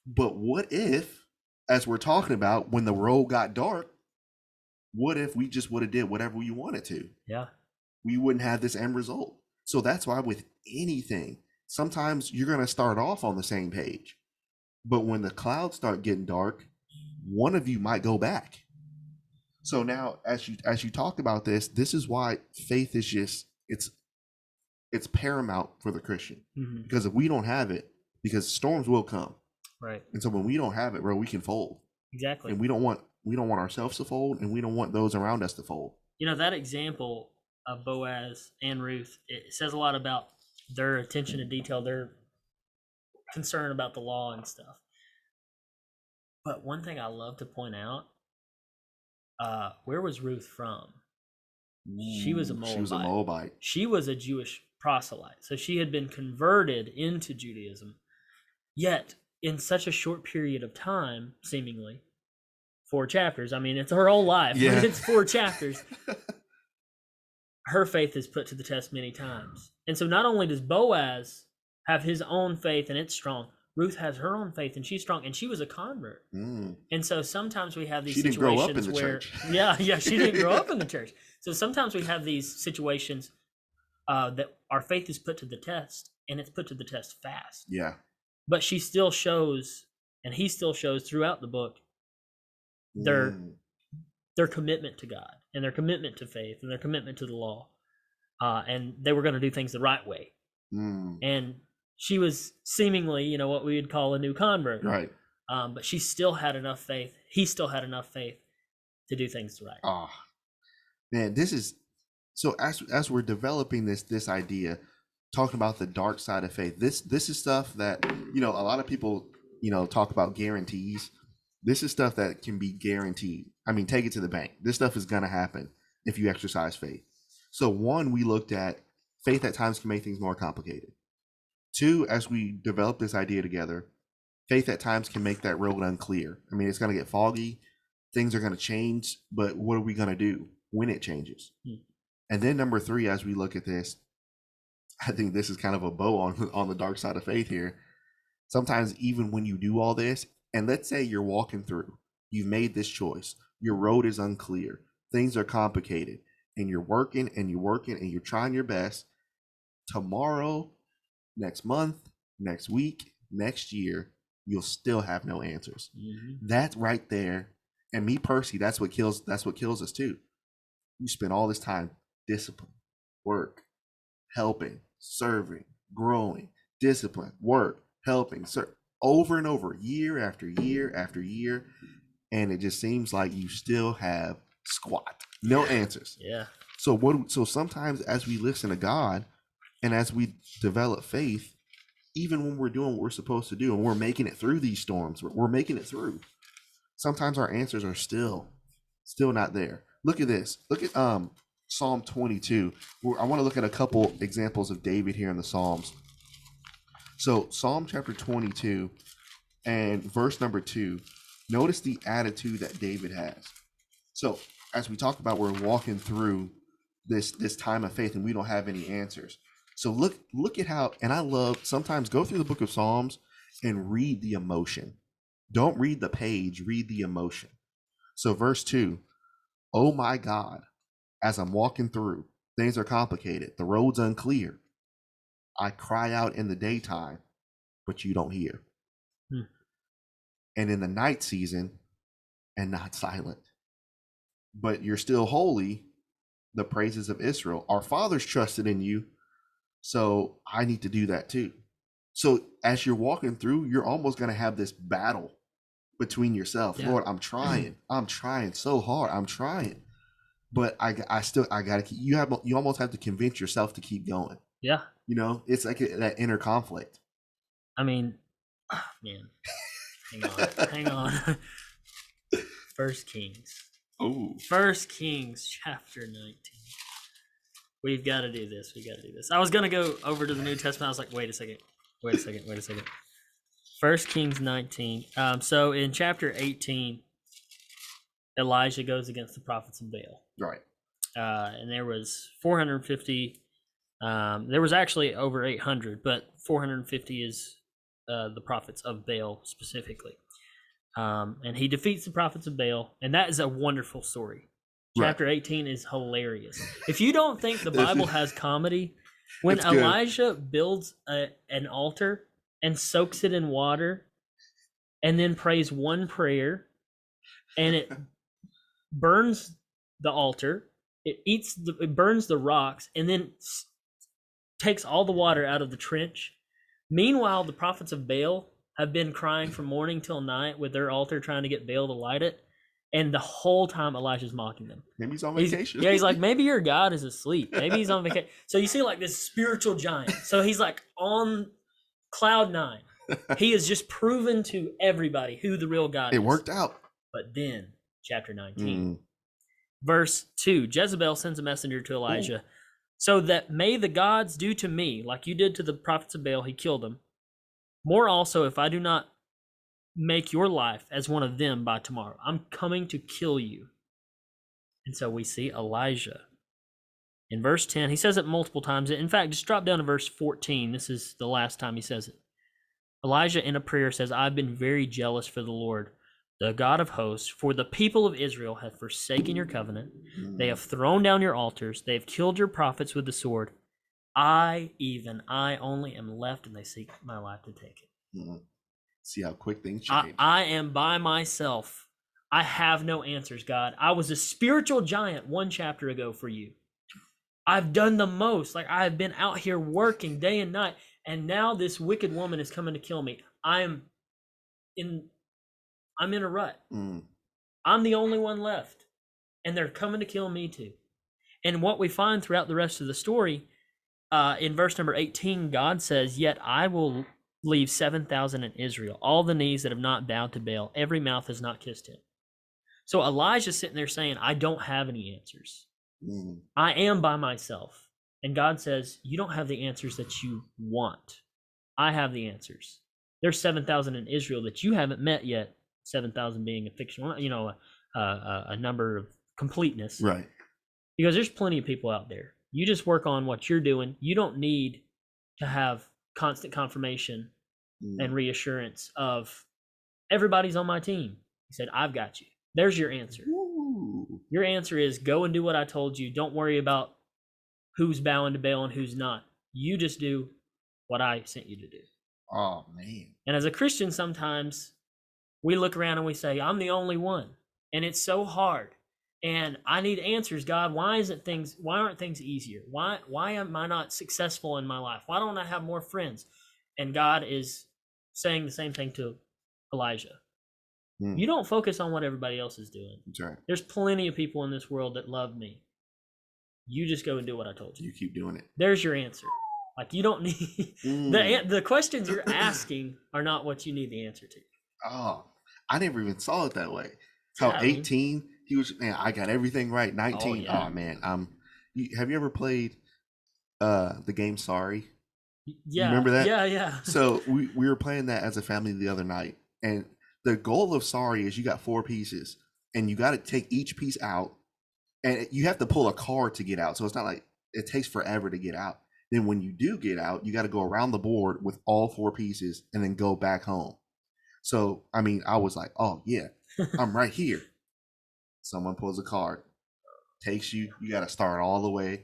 But what if, as we're talking about, when the road got dark, what if we just would have did whatever we wanted to? Yeah. We wouldn't have this end result. So that's why with anything, sometimes you're going to start off on the same page. But when the clouds start getting dark, one of you might go back. So now as you talk about this is why faith is just it's paramount for the Christian. Mm-hmm. Because if we don't have it, because storms will come. Right. And so when we don't have it, bro, we can fold. Exactly. And we don't want ourselves to fold, and we don't want those around us to fold. You know, that example of Boaz and Ruth, it says a lot about their attention to detail, their concern about the law and stuff. But one thing I love to point out, where was Ruth from? She was a Moabite. She was a Moabite. She was a Jewish proselyte. So she had been converted into Judaism. Yet, in such a short period of time, seemingly, 4 chapters. I mean, it's her whole life, yeah. But it's 4 chapters. Her faith is put to the test many times. And so not only does Boaz have his own faith and it's strong, Ruth has her own faith and she's strong, and she was a convert. And so sometimes we have these situations grow up in the where, church. yeah, she didn't grow up in the church. So sometimes we have these situations that our faith is put to the test, and it's put to the test fast. Yeah. But she still shows, and he still shows throughout the book, their commitment to God and their commitment to faith and their commitment to the law, and they were going to do things the right way. And she was seemingly, what we would call a new convert, right? But she still had enough faith. He still had enough faith to do things right. Oh, man, this is so. As we're developing this idea, talking about the dark side of faith, this is stuff that a lot of people talk about guarantees. This is stuff that can be guaranteed. I mean, take it to the bank. This stuff is going to happen if you exercise faith. So 1, we looked at faith at times can make things more complicated. 2, as we develop this idea together, faith at times can make that road unclear. I mean, it's going to get foggy. Things are going to change, but what are we going to do when it changes? And then number 3, as we look at this, I think this is kind of a bow on the dark side of faith here. Sometimes even when you do all this, and let's say you're walking through, you've made this choice, your road is unclear, things are complicated, and you're working and you're trying your best. Tomorrow, next month, next week, next year, you'll still have no answers. That's right there. And me personally, that's what kills us too. You spend all this time discipline, work, helping, serving, growing, discipline, work, helping, serve, over and over, year after year after year, and it just seems like you still have squat, no answers. Yeah. So sometimes as we listen to God and as we develop faith, even when we're doing what we're supposed to do and we're making it through these storms, we're making it through, sometimes our answers are still not there. Look at this. Look at Psalm 22. I want to look at a couple examples of David here in the Psalms. So Psalm chapter 22 and verse number 2, notice the attitude that David has. So as we talk about, we're walking through this time of faith and we don't have any answers. So look at how, and I love, sometimes go through the book of Psalms and read the emotion. Don't read the page, read the emotion. So verse 2, oh my God, as I'm walking through, things are complicated, the road's unclear. I cry out in the daytime, but you don't hear. And in the night season, and not silent. But you're still holy, the praises of Israel. Our fathers trusted in you, so I need to do that too. So as you're walking through, you're almost going to have this battle between yourself. Yeah. Lord, I'm trying so hard. I'm trying. But I got to keep, you almost have to convince yourself to keep going. Yeah. It's like that inner conflict. I mean, oh, man, hang on. 1 Kings. Oh. 1 Kings chapter 19. We've got to do this. I was going to go over to the New Testament. I was like, wait a second. 1 Kings 19. So in chapter 18, Elijah goes against the prophets of Baal. Right. and there was 450. There was actually over 800, but 450 is the prophets of Baal specifically. And he defeats the prophets of Baal, and that is a wonderful story. Chapter 18 is hilarious. If you don't think the Bible has comedy, when Elijah builds an altar and soaks it in water and then prays one prayer and it burns the altar, it burns the rocks and then takes all the water out of the trench. Meanwhile, the prophets of Baal have been crying from morning till night with their altar trying to get Baal to light it. And the whole time Elijah's mocking them. Maybe he's on vacation. He's like, maybe your God is asleep. Maybe he's on vacation. So you see like this spiritual giant. So he's like on cloud 9. He has just proven to everybody who the real God is. It worked out. But then, chapter 19, verse 2, Jezebel sends a messenger to Elijah, so that may the gods do to me, like you did to the prophets of Baal, he killed them. More also, if I do not make your life as one of them by tomorrow. I'm coming to kill you. And so we see Elijah. In verse 10, he says it multiple times. In fact, just drop down to verse 14. This is the last time he says it. Elijah in a prayer says, I've been very jealous for the Lord, the God of hosts, for the people of Israel have forsaken your covenant. They have thrown down your altars. They have killed your prophets with the sword. I only am left, and they seek my life to take it. See how quick things change. I am by myself. I have no answers, God. I was a spiritual giant 1 chapter ago for you. I've done the most. Like, I have been out here working day and night, and now this wicked woman is coming to kill me. I'm in a rut. I'm the only one left, and they're coming to kill me too. And what we find throughout the rest of the story, in verse number 18, God says, yet I will leave 7,000 in Israel, all the knees that have not bowed to Baal, every mouth has not kissed him. So Elijah's sitting there saying, I don't have any answers. I am by myself. And God says, you don't have the answers that you want. I have the answers. There's 7,000 in Israel that you haven't met yet. 7,000 being a fictional, a number of completeness. Right. Because there's plenty of people out there. You just work on what you're doing. You don't need to have constant confirmation and reassurance of everybody's on my team. He said, I've got you. There's your answer. Your answer is go and do what I told you. Don't worry about who's bowing to Baal and who's not. You just do what I sent you to do. Oh, man. And as a Christian, sometimes we look around and we say, I'm the only one. And it's so hard. And I need answers, God. Why aren't things easier? Why am I not successful in my life? Why don't I have more friends? And God is saying the same thing to Elijah. You don't focus on what everybody else is doing. That's right. There's plenty of people in this world that love me. You just go and do what I told you. You keep doing it. There's your answer. Like, you don't need the questions you're asking are not what you need the answer to. Oh, I never even saw it that way. How 18, he was, man, I got everything right. 19, oh man. Have you ever played the game Sorry? Yeah. You remember that? Yeah. So we were playing that as a family the other night, and the goal of Sorry is you got 4 pieces, and you got to take each piece out, and you have to pull a card to get out. So it's not like it takes forever to get out. Then when you do get out, you got to go around the board with all 4 pieces and then go back home. So, I mean, I was like, oh yeah, I'm right here. Someone pulls a card, takes you got to start all the way.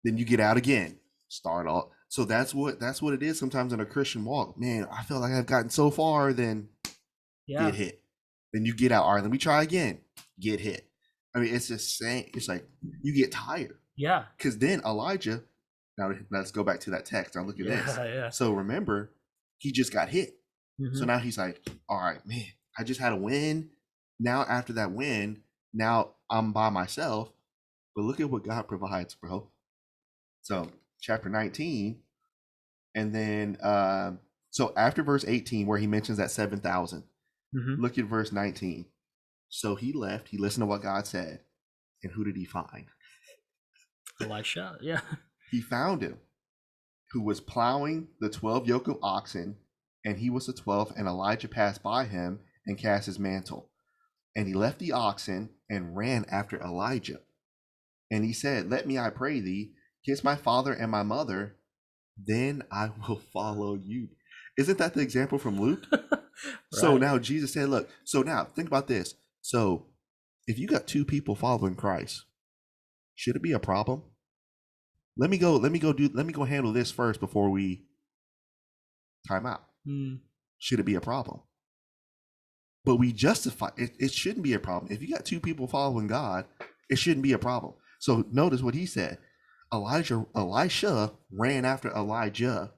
Then you get out again, start all. So that's what it is sometimes in a Christian walk. Man, I feel like I've gotten so far, then get hit. Then you get out. All right, let me try again. Get hit. I mean, it's the same. It's like you get tired. Yeah. Because then Elijah, now let's go back to that text. Now look at this. Yeah. So remember, he just got hit. So now he's like, all right, man, I just had a win. Now after that win, now I'm by myself. But look at what God provides, bro. So chapter 19, and then so after verse 18, where he mentions that 7,000, look at verse 19. So he left, he listened to what God said, and who did he find? Elisha, yeah. He found him, who was plowing the 12 yoke of oxen, and he was the 12th, and Elijah passed by him and cast his mantle. And he left the oxen and ran after Elijah. And he said, let me, I pray thee, kiss my father and my mother, then I will follow you. Isn't that the example from Luke? So Right. now Jesus said, look, so now think about this. So if you got two people following Christ, should it be a problem? Let me go handle this first before we time out. Should it be a problem? But we justify it. It shouldn't be a problem. If you got two people following God, it shouldn't be a problem. So notice what he said. Elisha ran after Elijah,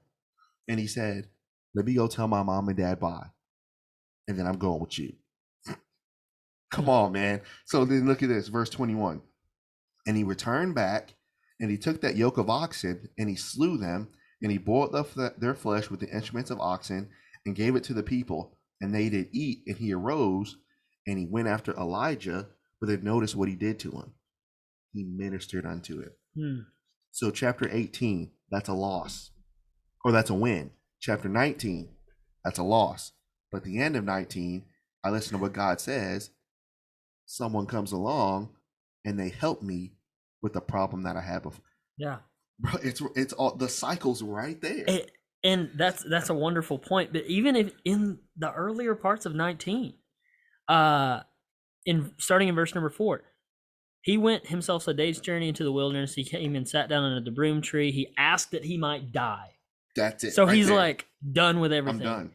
and he said, let me go tell my mom and dad bye, and then I'm going with you. Come on, man. So then look at this, verse 21. And he returned back, and he took that yoke of oxen, and he slew them, and he boiled their flesh with the instruments of oxen, and gave it to the people, and they did eat. And he arose, and he went after Elijah, but then notice what he did to him. He ministered unto it. So chapter 18, that's a loss, or that's a win. Chapter 19, that's a loss. But at the end of 19, I listen to what God says. Someone comes along and they help me with the problem that I have. Yeah. Bro, it's all the cycle's right there. And that's a wonderful point. But even if in the earlier parts of 19, starting in verse number 4, he went himself a day's journey into the wilderness. He came and sat down under the broom tree. He asked that he might die. That's it. So right he's there. like done with everything. I'm done.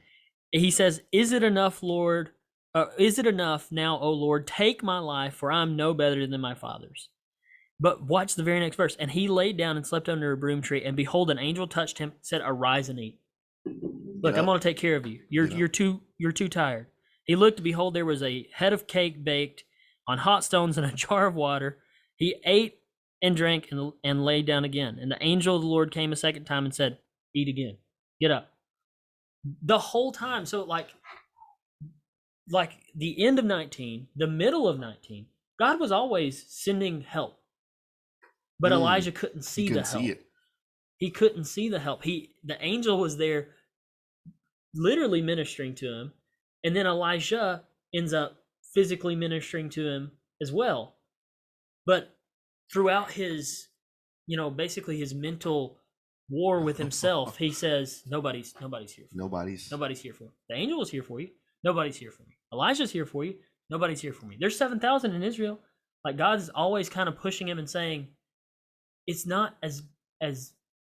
He says, is it enough, Lord? Is it enough now, O Lord? Take my life, for I'm no better than my fathers. But watch the very next verse. And he laid down and slept under a broom tree, and behold, an angel touched him, said, arise and eat. Look, I'm going to take care of you. You're too tired. He looked, behold, there was a head of cake baked on hot stones and a jar of water. He ate and drank and laid down again. And the angel of the Lord came a second time and said, eat again. Get up. The whole time. So like the end of 19, the middle of 19, God was always sending help. But Elijah couldn't see the help. He couldn't see the help. The angel was there literally ministering to him. And then Elijah ends up physically ministering to him as well. But throughout his, basically his mental war with himself, he says, nobody's here for you. Nobody's here for you. The angel is here for you. Nobody's here for me. Elijah's here for you. Nobody's here for me. There's 7,000 in Israel. Like God's always kind of pushing him and saying, it's not as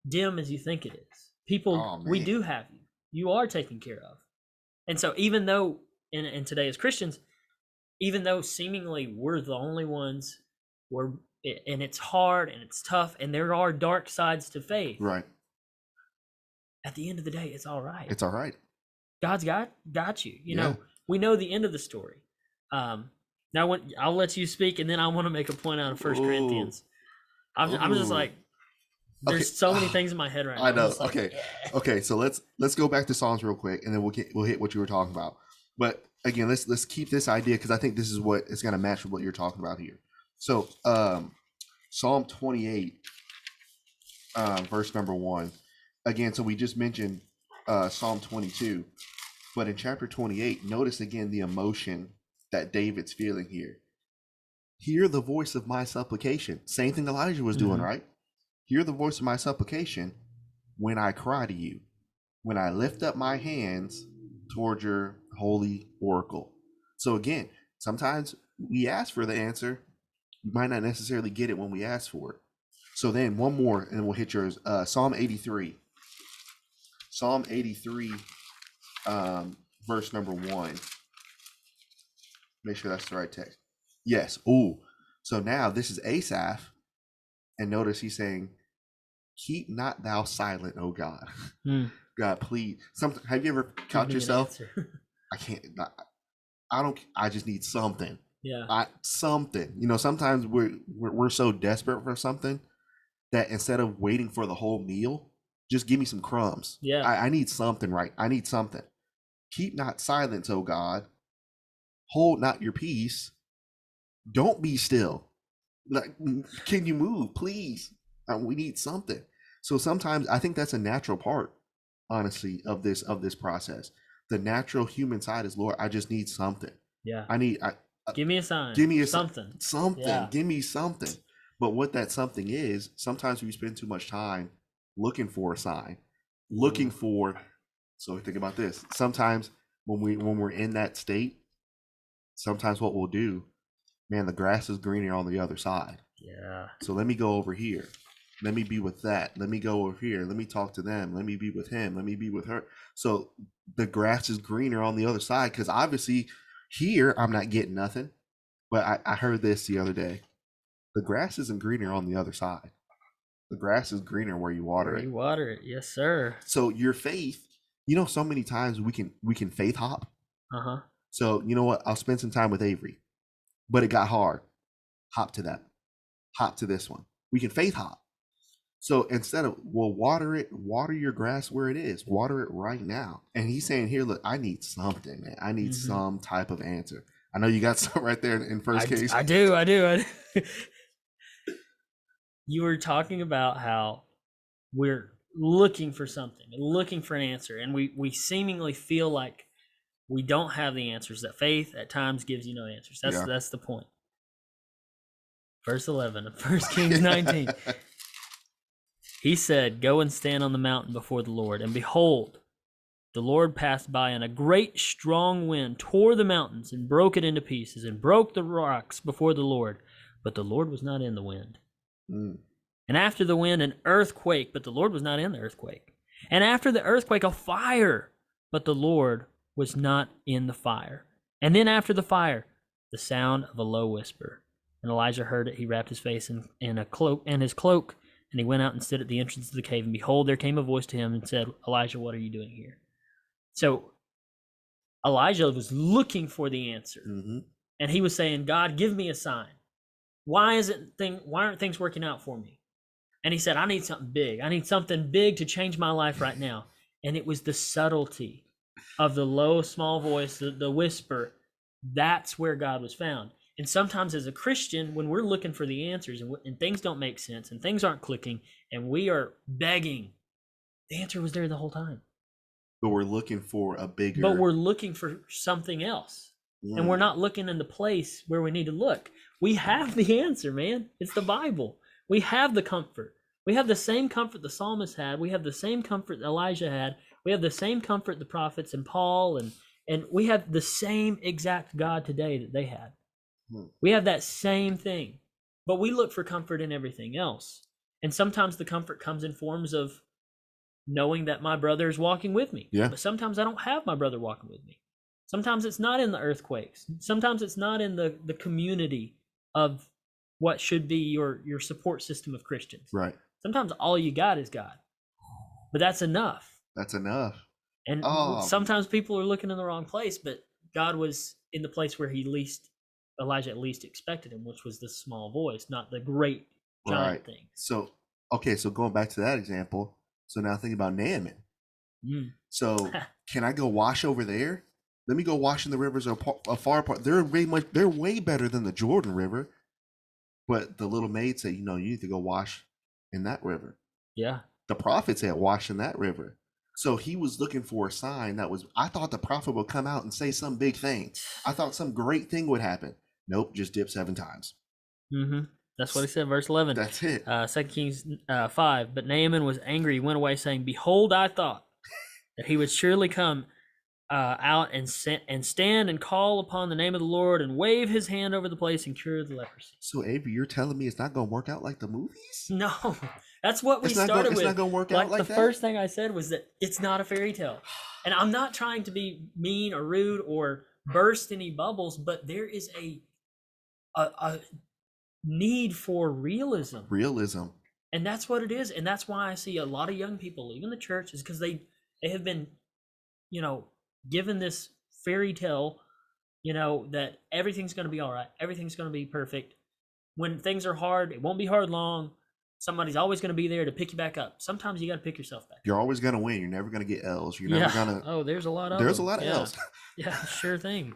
dim as you think it is. People, we do have you. You are taken care of. And so even though, in today as Christians, even though seemingly we're the only ones, and it's hard and it's tough and there are dark sides to faith. Right. At the end of the day, it's all right. It's all right. God's got you. You know, we know the end of the story. Now I'll let you speak, and then I want to make a point out of 1 Corinthians. I'm just like, there's so many things in my head right now. I know. Like, okay. So let's go back to Psalms real quick, and then we'll hit what you were talking about. But again, let's keep this idea, because I think this is what is going to match with what you're talking about here. So Psalm 28, verse number 1. Again, so we just mentioned Psalm 22, but in chapter 28, notice again the emotion that David's feeling here. Hear the voice of my supplication. Same thing Elijah was doing, right? Hear the voice of my supplication when I cry to you, when I lift up my hands toward your holy oracle. So again, sometimes we ask for the answer. We might not necessarily get it when we ask for it. So then one more, and we'll hit yours. Psalm 83. Psalm 83, verse number 1. Make sure that's the right text. Yes. Ooh. So now this is Asaph. And notice he's saying, keep not thou silent, O God. God, please. Have you ever caught yourself? I can't. I just need something. Yeah. Something. Sometimes we're so desperate for something that instead of waiting for the whole meal, just give me some crumbs. Yeah. I need something, right? I need something. Keep not silence, O God. Hold not your peace. Don't be still. Like, can you move, please? We need something. So sometimes I think that's a natural part, honestly, of this process. The natural human side is, Lord, I just need something. Yeah. I need. Give me a sign. Give me something. Something. Yeah. Give me something. But what that something is, sometimes we spend too much time looking for a sign, looking for. So think about this. Sometimes when we're in that state, sometimes what we'll do, man, the grass is greener on the other side. Yeah. So let me go over here. Let me be with that. Let me go over here. Let me talk to them. Let me be with him. Let me be with her. So the grass is greener on the other side, because obviously here I'm not getting nothing. But I heard this the other day. The grass isn't greener on the other side. The grass is greener where you water it. You water it, yes, sir. So your faith, so many times we can faith hop. Uh-huh. So you know what? I'll spend some time with Avery, but it got hard. Hop to that. Hop to this one. We can faith hop. So instead of, well, water your grass where it is. Water it right now. And he's saying here, look, I need something, man. I need some type of answer. I know you got some right there in first case. I do. You were talking about how we're looking for something, looking for an answer, and we seemingly feel like we don't have the answers. That faith at times gives you no answers. That's the point. Verse 11 of 1 Kings 19. He said, "Go and stand on the mountain before the Lord, and behold, the Lord passed by, and a great strong wind tore the mountains and broke it into pieces and broke the rocks before the Lord. But the Lord was not in the wind. And after the wind, an earthquake, but the Lord was not in the earthquake. And after the earthquake, a fire, but the Lord was not in the fire. And then after the fire, the sound of a low whisper. And Elijah heard it. He wrapped his face in a cloak and his cloak, and he went out and stood at the entrance of the cave. And behold, there came a voice to him and said, Elijah, what are you doing here?" So Elijah was looking for the answer. And he was saying, God, give me a sign. Why aren't things working out for me? And he said, I need something big. I need something big to change my life right now. And it was the subtlety of the low, small voice, the whisper. That's where God was found. And sometimes as a Christian, when we're looking for the answers and things don't make sense and things aren't clicking and we are begging, the answer was there the whole time. But we're looking for a bigger. But we're looking for something else. And we're not looking in the place where we need to look. We have the answer, man. It's the Bible. We have the comfort. We have the same comfort the psalmist had. We have the same comfort Elijah had. We have the same comfort the prophets and Paul, and we have the same exact God today that they had. We have that same thing. But we look for comfort in everything else. And sometimes the comfort comes in forms of knowing that my brother is walking with me. Yeah. But sometimes I don't have my brother walking with me. Sometimes it's not in the earthquakes. Sometimes it's not in the community of what should be your support system of Christians. Right. Sometimes all you got is God. But that's enough. That's enough. And sometimes people are looking in the wrong place, but God was in the place where Elijah at least expected him, which was the small voice, not the great giant thing. So going back to that example, so now think about Naaman. So can I go wash over there? Let me go wash in the rivers afar apart. They're way better than the Jordan River. But the little maid said, you need to go wash in that river. Yeah. The prophet said, wash in that river. So he was looking for a sign I thought the prophet would come out and say some big thing. I thought some great thing would happen. Nope, just dip 7 times. That's what he said, verse 11. That's it. 2 Kings 5. But Naaman was angry. He went away saying, behold, I thought that he would surely come out and stand and call upon the name of the Lord and wave his hand over the place and cure the leprosy. So, Avery, you're telling me it's not going to work out like the movies? No, that's what we started with. It's not going to work out like that? The first thing I said was that it's not a fairy tale. And I'm not trying to be mean or rude or burst any bubbles, but there is a need for realism. And that's what it is. And that's why I see a lot of young people leaving the church, is because they have been, given this fairy tale, that everything's going to be all right. Everything's going to be perfect. When things are hard, it won't be hard long. Somebody's always going to be there to pick you back up. Sometimes you got to pick yourself back. You're always going to win. You're never going to get L's. You're never going to. Oh, there's a lot of L's. Yeah, sure thing.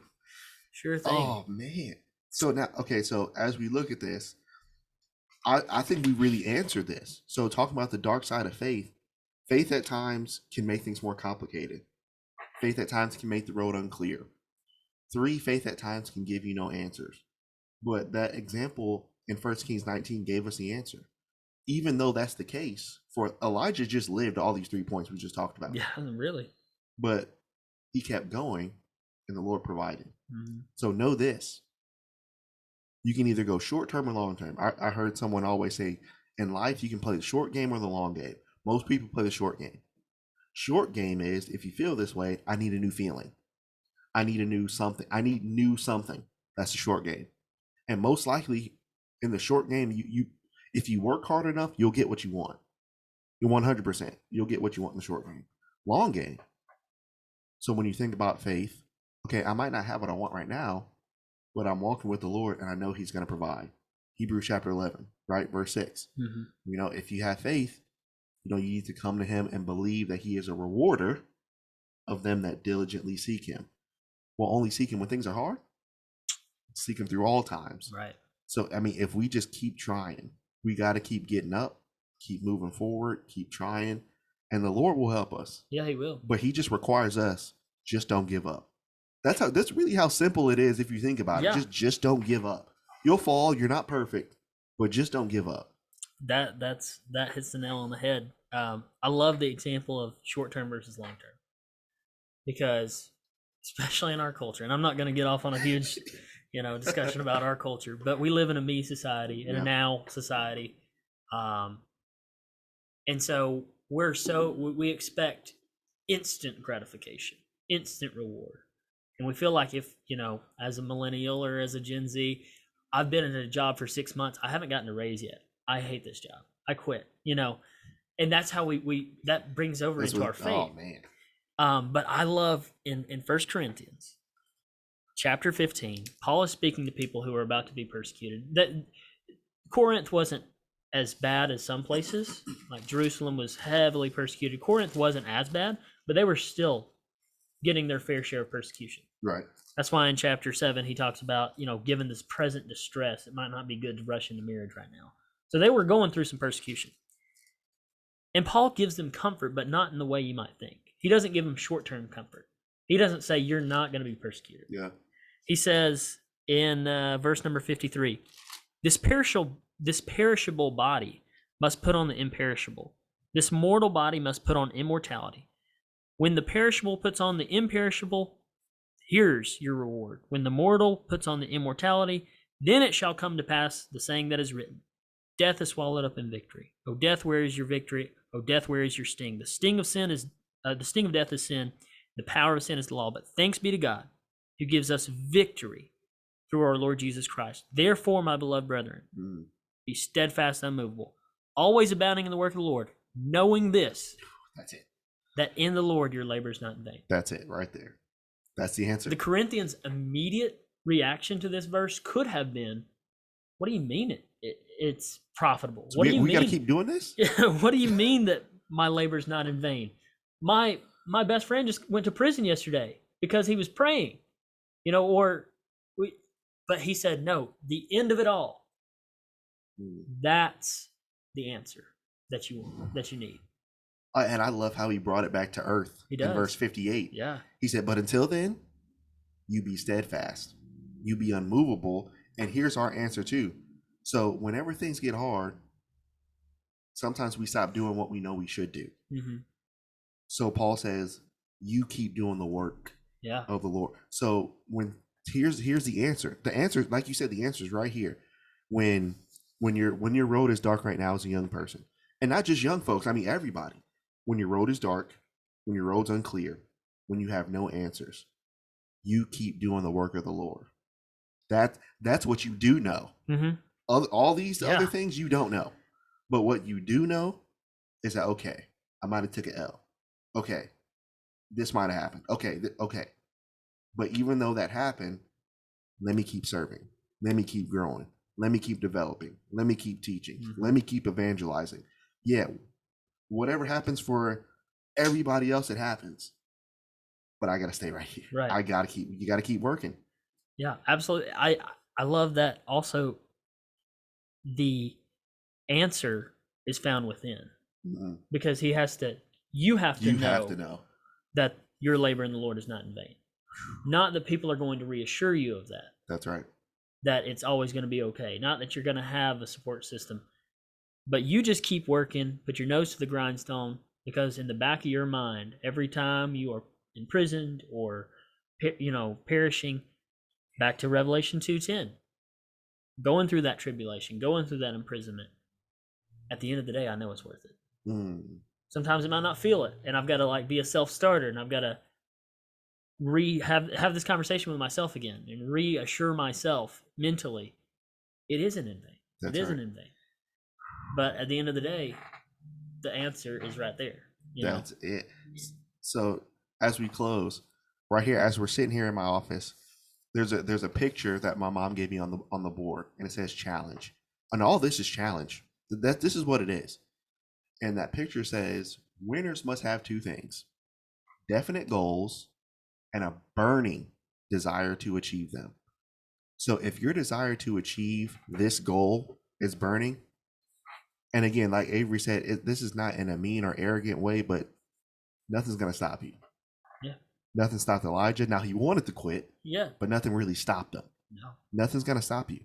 Oh, man. So now, okay, so as we look at this, I think we really answered this. So talking about the dark side of faith at times can make things more complicated. Faith at times can make the road unclear. 3, faith at times can give you no answers. But that example in 1 Kings 19 gave us the answer. Even though that's the case, for Elijah just lived all these 3 points we just talked about. Yeah, really. But he kept going, and the Lord provided. Mm-hmm. So know this. You can either go short term or long term. I heard someone always say, in life, you can play the short game or the long game. Most people play the short game. Short game is, if you feel this way, I need a new feeling. I need a new something. I need new something. That's the short game. And most likely, in the short game, you if you work hard enough, you'll get what you want. You're 100%. You'll get what you want in the short game. Long game. So when you think about faith, okay, I might not have what I want right now, but I'm walking with the Lord, and I know He's going to provide. Hebrews chapter 11, right? Verse 6. Mm-hmm. You know, if you have faith, you know, you need to come to Him and believe that He is a rewarder of them that diligently seek Him. Well, only seek Him when things are hard. Seek Him through all times. Right. So, I mean, if we just keep trying, we got to keep getting up, keep moving forward, keep trying, and the Lord will help us. Yeah, He will. But He just requires us, just don't give up. That's really how simple it is if you think about it. Just don't give up. You'll fall, you're not perfect, but just don't give up. That hits the nail on the head. I love the example of short term versus long term. Because especially in our culture, and I'm not going to get off on a huge discussion about our culture, but we live in a me society, in a now society. And so we expect instant gratification, instant reward. And we feel like if, as a millennial or as a Gen Z, I've been in a job for 6 months, I haven't gotten a raise yet. I hate this job. I quit, and that's how we that brings over into our faith. Oh man. But I love in 1 Corinthians chapter 15, Paul is speaking to people who are about to be persecuted. That Corinth wasn't as bad as some places. Like Jerusalem was heavily persecuted. Corinth wasn't as bad, but they were still getting their fair share of persecution. Right. That's why in chapter 7 he talks about, given this present distress, it might not be good to rush into marriage right now. So they were going through some persecution. And Paul gives them comfort, but not in the way you might think. He doesn't give them short-term comfort. He doesn't say you're not going to be persecuted. Yeah. He says in verse number 53, this perishable body must put on the imperishable. This mortal body must put on immortality. When the perishable puts on the imperishable, here's your reward. When the mortal puts on the immortality, then it shall come to pass the saying that is written. Death is swallowed up in victory. O death, where is your victory? O death, where is your sting? The sting of death is sin. The power of sin is the law. But thanks be to God, who gives us victory through our Lord Jesus Christ. Therefore, my beloved brethren, be steadfast and unmovable, always abounding in the work of the Lord, knowing this. That's it. That in the Lord your labor is not in vain. That's it right there. That's the answer. The Corinthians' immediate reaction to this verse could have been, what do you mean it's profitable? So what do you mean? We got to keep doing this? What do you mean that my labor is not in vain? My best friend just went to prison yesterday because he was praying, but he said, no, the end of it all, that's the answer that you need. And I love how he brought it back to earth in verse 58. Yeah. He said, but until then, you be steadfast, you be unmovable. And here's our answer too. So whenever things get hard, sometimes we stop doing what we know we should do. Mm-hmm. So Paul says, you keep doing the work of the Lord. So here's the answer. The answer, like you said, the answer is right here. When your road is dark right now as a young person, and not just young folks, I mean everybody. When your road is dark, when your road's unclear, when you have no answers, you keep doing the work of the Lord. That's what you do know. Mm-hmm. All these other things you don't know. But what you do know is that, okay, I might have took an L. Okay, this might have happened. Okay. But even though that happened, let me keep serving. Let me keep growing. Let me keep developing. Let me keep teaching. Mm-hmm. Let me keep evangelizing. Yeah, whatever happens for everybody else, it happens. But I got to stay right here. Right. You got to keep working. Yeah, absolutely. I love that also the answer is found within. Mm-hmm. Because you have to know that your labor in the Lord is not in vain. Not that people are going to reassure you of that. That's right. that it's always going to be okay. Not that you're going to have a support system, but you just keep working, put your nose to the grindstone, because in the back of your mind, every time you are imprisoned or, perishing, back to Revelation 2:10, going through that tribulation, going through that imprisonment, at the end of the day, I know it's worth it. Sometimes I might not feel it, and I've got to be a self-starter, and I've got to have this conversation with myself again and reassure myself mentally, it isn't in vain. It isn't in vain. But at the end of the day, the answer is right there. That's it. So as we close, right here, as we're sitting here in my office, there's a picture that my mom gave me on the board, and it says challenge. And all this is challenge. This is what it is. And that picture says winners must have two things: definite goals and a burning desire to achieve them. So if your desire to achieve this goal is burning, and again, like Avery said, this is not in a mean or arrogant way, but nothing's going to stop you. Yeah. Nothing stopped Elijah. Now, he wanted to quit, but nothing really stopped him. No. Nothing's going to stop you.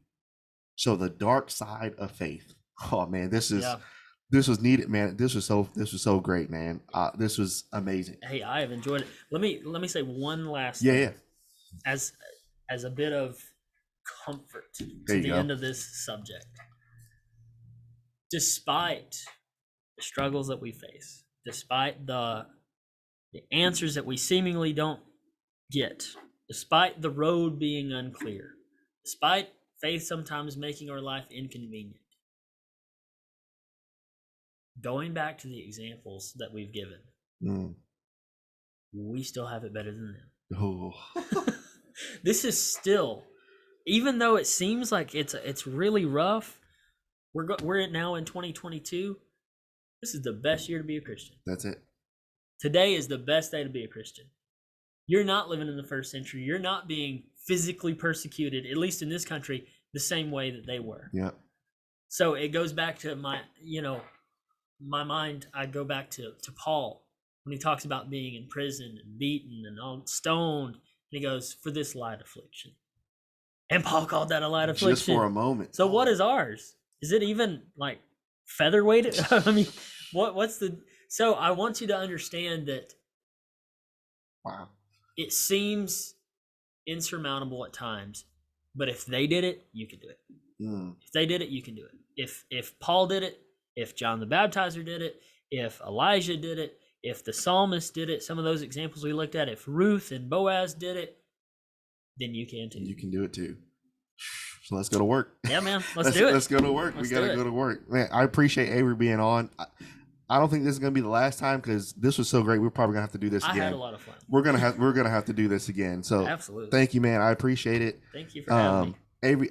So the dark side of faith. Oh man, this was needed, man. This was so great, man. This was amazing. Hey, I have enjoyed it. Let me say one last thing. Yeah. As a bit of comfort to the end of this subject. Despite the struggles that we face, despite the answers that we seemingly don't get, despite the road being unclear, despite faith sometimes making our life inconvenient, going back to the examples that we've given, we still have it better than them. Oh. This is still, even though it seems like it's really rough, we're now in 2022. This is the best year to be a Christian. That's it. Today is the best day to be a Christian. You're not living in the first century. You're not being physically persecuted, at least in this country, the same way that they were. Yeah. So it goes back to my mind. I go back to Paul when he talks about being in prison and beaten and all stoned. And he goes, for this light affliction. And Paul called that a light affliction. Just for a moment. So what is ours? Is it even featherweight? I mean, what's the... So I want you to understand that it seems insurmountable at times, but if they did it, you can do it. If they did it, you can do it. If Paul did it, if John the Baptizer did it, if Elijah did it, if the psalmist did it, some of those examples we looked at, if Ruth and Boaz did it, then you can too. You can do it too. So let's go to work. Yeah, man. Let's do it. Let's go to work. We got to go to work. Man, I appreciate Avery being on. I don't think this is going to be the last time because this was so great. We're probably going to have to do this again. I had a lot of fun. We're going to have to do this again. So absolutely. Thank you, man. I appreciate it. Thank you for having me. Avery,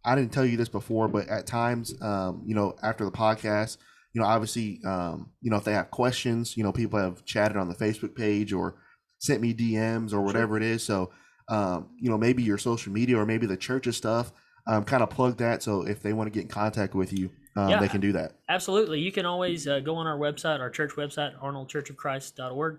I didn't tell you this before, but at times, after the podcast, obviously, if they have questions, people have chatted on the Facebook page or sent me DMs or whatever it is. So, maybe your social media or maybe the church's stuff, kind of plug that. So if they want to get in contact with you, they can do that. Absolutely. You can always go on our website, our church website, arnoldchurchofchrist.org,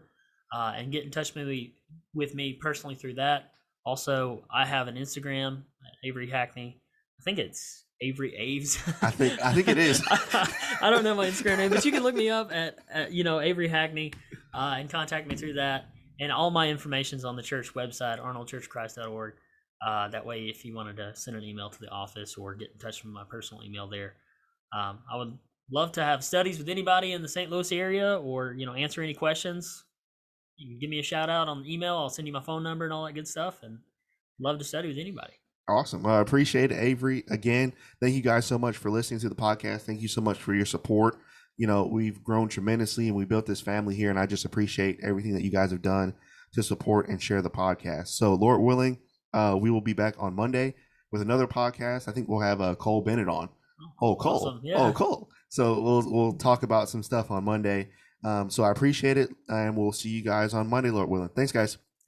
and get in touch with me personally through that. Also, I have an Instagram, Avery Hackney. I think it's Avery Aves. I think it is. I don't know my Instagram name, but you can look me up at Avery Hackney, and contact me through that. And all my information's on the church website, arnoldchurchofchrist.org. That way, if you wanted to send an email to the office or get in touch with my personal email there, I would love to have studies with anybody in the St. Louis area, or answer any questions. You can give me a shout out on the email. I'll send you my phone number and all that good stuff, and love to study with anybody. Awesome. I appreciate it, Avery. Again, thank you guys so much for listening to the podcast. Thank you so much for your support. We've grown tremendously and we built this family here, and I just appreciate everything that you guys have done to support and share the podcast. So Lord willing, we will be back on Monday with another podcast. I think we'll have Cole Bennett on. Oh, Cole. Awesome. Yeah. Oh, Cole. So we'll talk about some stuff on Monday. So I appreciate it, and we'll see you guys on Monday, Lord willing. Thanks, guys.